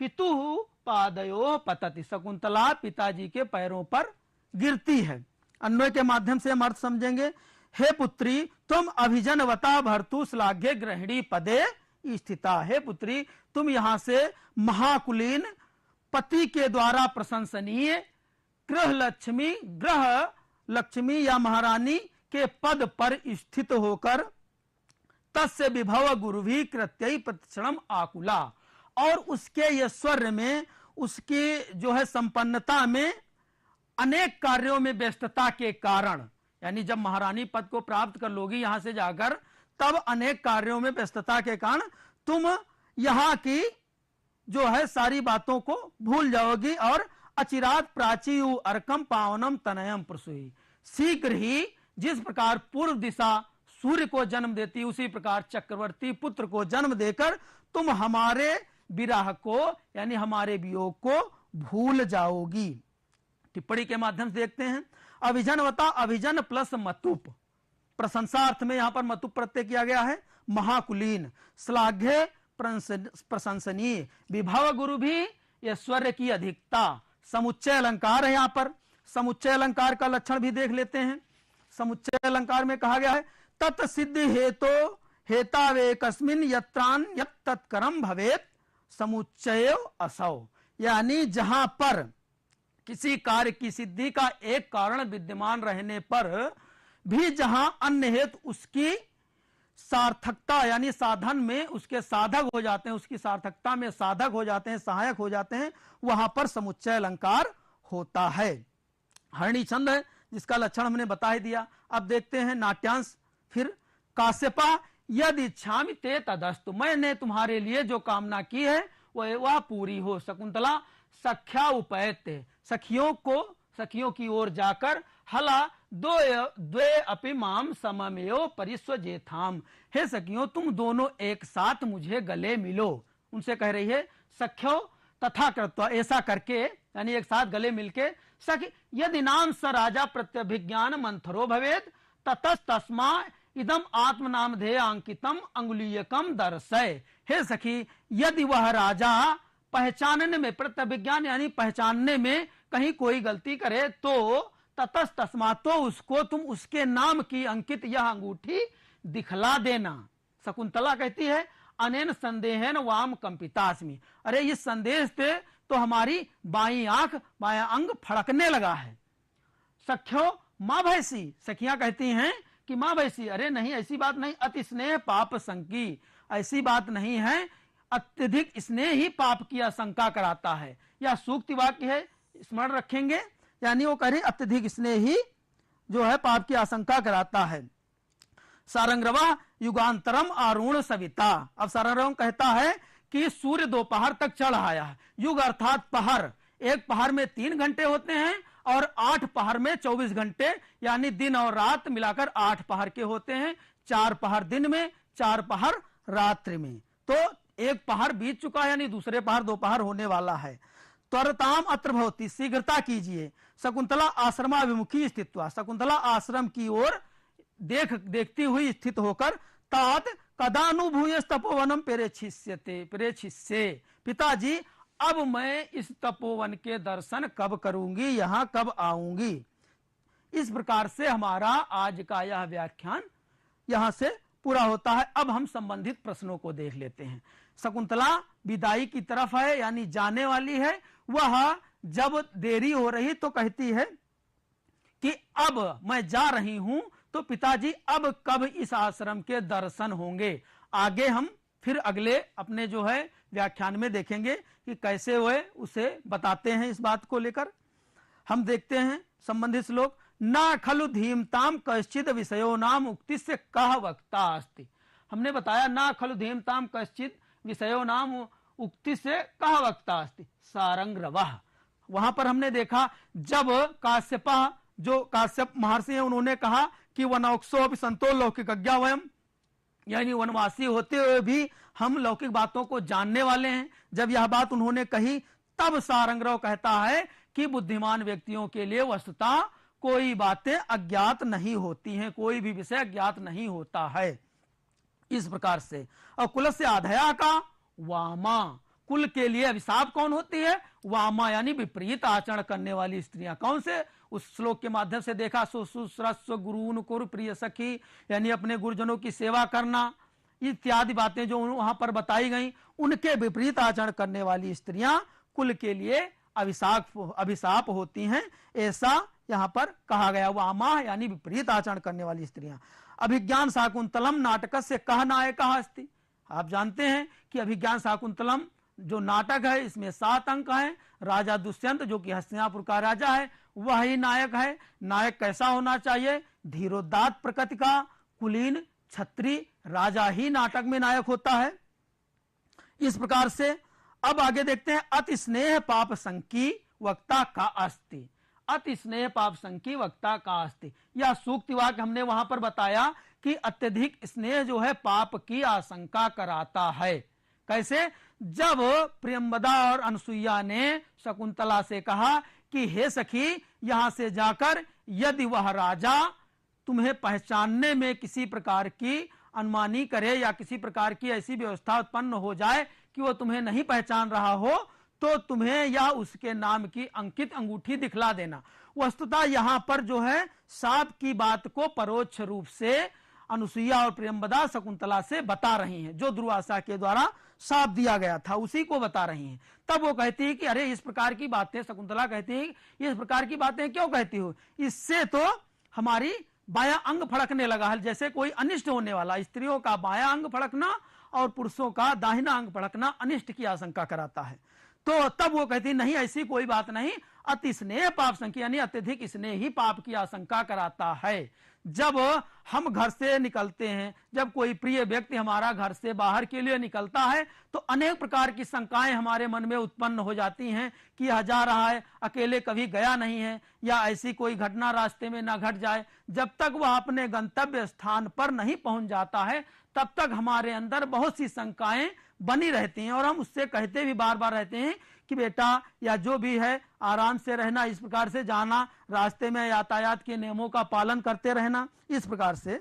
पितुः पादयो पतति, शकुंतला पिताजी के पैरों पर गिरती है। अन्वय के माध्यम से हम अर्थ समझेंगे। हे पुत्री तुम अभिजनवता भर्तु श्लाघ्य गृहिणी पदे स्थिता, हे पुत्री तुम यहां से महाकुलीन पति के द्वारा प्रशंसनीय ग्रह लक्ष्मी या महारानी के पद पर स्थित होकर तस्य विभव गुरुभी कृत्यै प्रतिक्षणम आकुला, और उसके ऐश्वर्य में, उसकी जो है संपन्नता में, अनेक कार्यों में व्यस्तता के कारण, यानी जब महारानी पद को प्राप्त कर लोगी यहां से जाकर, तब अनेक कार्यों में व्यस्तता के कारण तुम यहां की जो है सारी बातों को भूल जाओगी और अचिरात प्राचीयु अर्कम पावनम तनयम प्रसूई, शीघ्र ही जिस प्रकार पूर्व दिशा सूर्य को जन्म देती उसी प्रकार चक्रवर्ती पुत्र को जन्म देकर तुम हमारे विरह को यानी हमारे वियोग को भूल जाओगी। टिप्पणी के माध्यम से देखते हैं। अभिजनवता, अभिजन प्लस मतुप, प्रशंसार्थ में यहां पर मतुप प्रत्यय किया गया है। महाकुलीन, श्लाघ्य प्रशंसनीय, विभव गुरु भी ऐश्वर्य की अधिकता, समुच्चय अलंकार है। यहां पर समुच्चय अलंकार का लक्षण भी देख लेते हैं। समुच्चय अलंकार में कहा गया है तत् सिद्धि हेतो हेतावे कस्मिन यत्रान यत् तत्करम भवेत समुच्चय असौ, यानी जहां पर किसी कार्य की सिद्धि का एक कारण विद्यमान रहने पर भी जहां अन्य हेतु उसकी सार्थकता यानी साधन में उसके साधक हो जाते हैं, उसकी सार्थकता में साधक हो जाते हैं, सहायक हो जाते हैं, वहां पर समुच्चय अलंकार होता है। हरणी छंद है जिसका लक्षण हमने बता ही दिया। अब देखते हैं नाट्यांश। फिर काश्यपा यदि इच्छामि ते तदस्तु, मैंने तुम्हारे लिए जो कामना की है वह पूरी हो। शकुंतला सख्या उपैते, सखियों की ओर जाकर हला द्वे अपि माम सममेव परिस्वजेथाम, हे सखियों तुम दोनों एक साथ मुझे गले मिलो। उनसे कह रही है सख्यो तथा कृत्वा, ऐसा करके यानी एक साथ गले मिलके। सखी यदि नाम स राजा प्रत्यभिज्ञान मंथरो भवेद ततस्तस्मा इदम आत्म नामधेय अंकितम अंगुलीयकम दर्शय। हे सखी, यदि वह राजा पहचानने में, प्रत्यभिज्ञान यानी पहचानने में कहीं कोई गलती करे तो ततस्तस्मा, तो उसको तुम उसके नाम की अंकित यह अंगूठी दिखला देना। शकुंतला कहती है अनेन संदेहन वाम कंपितास्मि, अरे इस संदेश से तो हमारी बाईं आंख, बायां अंग फड़कने लगा है। सख्यो माँ भैसी, सखियां कहती हैं कि माँ भैसी, अरे नहीं ऐसी बात नहीं, अति स्नेह पाप संकी, ऐसी बात नहीं है, अत्यधिक स्नेह ही पाप की आशंका कराता है। यह सूक्ति वाक्य है, स्मरण रखेंगे, यानी वो कह रही अत्यधिक स्नेह ही जो है पाप की आशंका कराता है। सारंगरवा युगांतरम आरूण सविता, अब सारंगरव कहता है कि सूर्य दोपहर तक चढ़ आया है। युग अर्थात पहर, एक पहर में 3 घंटे होते हैं और 8 पहर में 24 घंटे, यानी दिन और रात मिलाकर 8 पहर के होते हैं। 4 पहर दिन में, 4 पहर रात्रि में, तो एक पहर बीत चुका है, यानी दूसरे पहर दोपहर होने वाला है। त्वरताम अत्र भवति, शीघ्रता कीजिए। शकुंतला आश्रमाभिमुखी स्थित्वा, शकुंतला आश्रम की ओर देखती हुई स्थित होकर, तात कदानुभूय तपोवनम प्रेक्षिष्ये, पिताजी अब मैं इस तपोवन के दर्शन कब करूंगी, यहां कब आऊंगी। इस प्रकार से हमारा आज का यह व्याख्यान यहां से पूरा होता है। अब हम संबंधित प्रश्नों को देख लेते हैं। शकुंतला विदाई की तरफ है, यानी जाने वाली है। वह जब देरी हो रही तो कहती है कि अब मैं जा रही हूं, तो पिताजी अब कब इस आश्रम के दर्शन होंगे। आगे हम फिर अगले अपने जो है व्याख्यान में देखेंगे कि कैसे हुए, उसे बताते हैं। इस बात को लेकर हम देखते हैं संबंधित श्लोक। न खलु धीमताम कश्चित विषयो नाम उक्ति से कह वक्ता अस्ति। हमने बताया न खलु धीमताम कश्चित विषयो नाम उक्ति से कह वक्ता अस्ति सारंगरवः। वहां पर हमने देखा जब काश्यपा, जो काश्यप महर्षि है, उन्होंने कहा कि वनौक्षो संतो लौकिक अज्ञा वयम, यानी वनवासी होते हुए भी हम लौकिक बातों को जानने वाले हैं। जब यह बात उन्होंने कही तब सारंगरव कहता है कि बुद्धिमान व्यक्तियों के लिए वस्तुतः कोई बातें अज्ञात नहीं होती हैं, कोई भी विषय अज्ञात नहीं होता है। इस प्रकार से और कुल से आधया का वामा, कुल के लिए अभिशाप कौन होती है? वामा, यानी विपरीत आचरण करने वाली स्त्रियां। कौन से? उस श्लोक के माध्यम से देखा, सुश्रस्व गुरुन कुर प्रिय सखी, यानी अपने गुरुजनों की सेवा करना, इत्यादि बातें जो वहां पर बताई गई, उनके विपरीत आचरण करने वाली स्त्रियां कुल के लिए अभिशाप होती हैं, ऐसा यहां पर कहा गया। वामा यानी विपरीत आचरण करने वाली स्त्रियां। अभिज्ञान शाकुंतलम नाटक से कह नायक अस्ति। आप जानते हैं कि अभिज्ञान शाकुंतलम जो नाटक है, इसमें 7 अंक हैं। राजा दुष्यंत जो कि हस्तिनापुर का राजा है, वह ही नायक है। नायक कैसा होना चाहिए? धीरोदात्त प्रकृति का, कुलीन, छत्री राजा ही नाटक में नायक होता है। इस प्रकार से अब आगे देखते हैं। अति स्नेह पाप संकी वक्ता का अस्ति। अति स्नेह पाप संकी वक्ता का अस्ति, यह सूक्ति वाक्य हमने वहां पर बताया कि अत्यधिक स्नेह जो है पाप की आशंका कराता है। कैसे? जब प्रियंवदा और अनसुईया ने शकुंतला से कहा कि हे सखी, यहां से जाकर यदि वह राजा तुम्हें पहचानने में किसी प्रकार की अनमानी करे या किसी प्रकार की ऐसी व्यवस्था उत्पन्न हो जाए कि वो तुम्हें नहीं पहचान रहा हो, तो तुम्हें या उसके नाम की अंकित अंगूठी दिखला देना। वस्तुतः यहां पर जो है साप की बात को परोक्ष रूप से अनुसुईया और प्रियंवदा शकुंतला से बता रही हैं। जो दुर्वासा के द्वारा साप दिया गया था उसी को बता रही हैं। तब वो कहती है कि अरे इस प्रकार की बातें, शकुंतला कहती है इस प्रकार की बातें क्यों कहती हो? इससे तो हमारी बायां अंग फड़कने लगा है, जैसे कोई अनिष्ट होने वाला। स्त्रियों का बायां अंग फड़कना और पुरुषों का दाहिना अंग फड़कना अनिष्ट की आशंका कराता है। तो तब वो कहती नहीं, ऐसी कोई बात नहीं। अति स्नेह पाप संख्या, यानी अत्यधिक स्नेह ही पाप की आशंका कराता है। जब हम घर से निकलते हैं, जब कोई प्रिय व्यक्ति हमारा घर से बाहर के लिए निकलता है, तो अनेक प्रकार की शंकाएं हमारे मन में उत्पन्न हो जाती हैं कि यह जा रहा है, अकेले कभी गया नहीं है, या ऐसी कोई घटना रास्ते में ना घट जाए। जब तक वह अपने गंतव्य स्थान पर नहीं पहुंच जाता है, तब तक हमारे अंदर बहुत सी शंकाएं बनी रहती हैं और हम उससे कहते भी बार बार रहते हैं कि बेटा या जो भी है आराम से रहना, इस प्रकार से जाना, रास्ते में यातायात के नियमों का पालन करते रहना, इस प्रकार से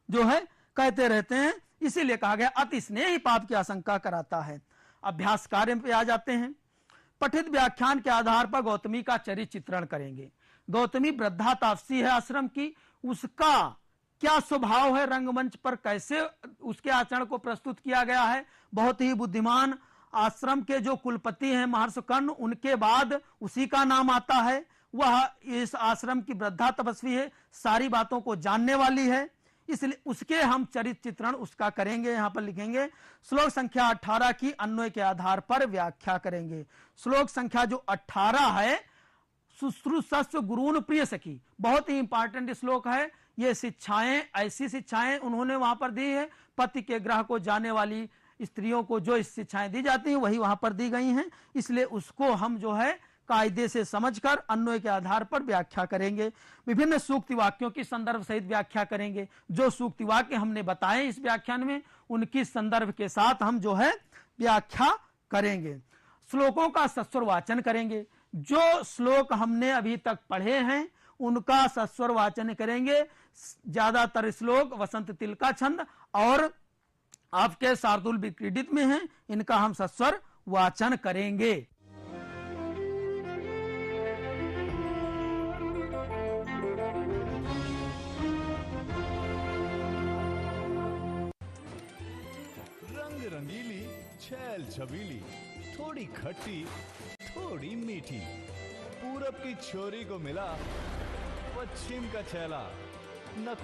जो है कहते रहते हैं। इसीलिए कहा गया अति स्नेह ही पाप की आशंका कराता है। अभ्यास कार्य पे आ जाते हैं। पठित व्याख्यान के आधार पर गौतमी का चरित्र चित्रण करेंगे। गौतमी वृद्धा तापसी है आश्रम की, उसका क्या स्वभाव है, रंगमंच पर कैसे उसके आचरण को प्रस्तुत किया गया है। बहुत ही बुद्धिमान, आश्रम के जो कुलपति हैं महर्षि कर्ण, उनके बाद उसी का नाम आता है। वह इस आश्रम की वृद्धा तपस्वी है, सारी बातों को जानने वाली है, इसलिए उसके हम चरित्र चित्रण उसका करेंगे। यहां पर लिखेंगे श्लोक संख्या 18 की अन्वय के आधार पर व्याख्या करेंगे। श्लोक संख्या जो 18 है, शुश्रूषस्व गुरून् प्रिय सखी, बहुत ही इंपॉर्टेंट श्लोक है। ये शिक्षाएं, ऐसी शिक्षाएं उन्होंने वहां पर दी है। पति के गृह को जाने वाली स्त्रियों को जो शिक्षाएं दी जाती हैं वही वहां पर दी गई हैं, इसलिए उसको हम जो है कायदे से समझकर अन्वय के आधार पर व्याख्या करेंगे। विभिन्न सूक्ति वाक्यों की संदर्भ सहित व्याख्या करेंगे। जो सूक्ति वाक्य हमने बताए इस व्याख्यान में, उनकी संदर्भ के साथ हम जो है व्याख्या करेंगे। श्लोकों का सस्वर वाचन करेंगे। जो श्लोक हमने अभी तक पढ़े हैं उनका सस्वर वाचन करेंगे। ज्यादातर श्लोक वसंत तिल का छंद और आपके शार्दुल विक्रीडित में हैं, इनका हम सस्वर वाचन करेंगे। रंग रंगीली, छैल छबीली, थोड़ी खट्टी थोड़ी मीठी, पूरब की छोरी को मिला पश्चिम का छैला, न कोई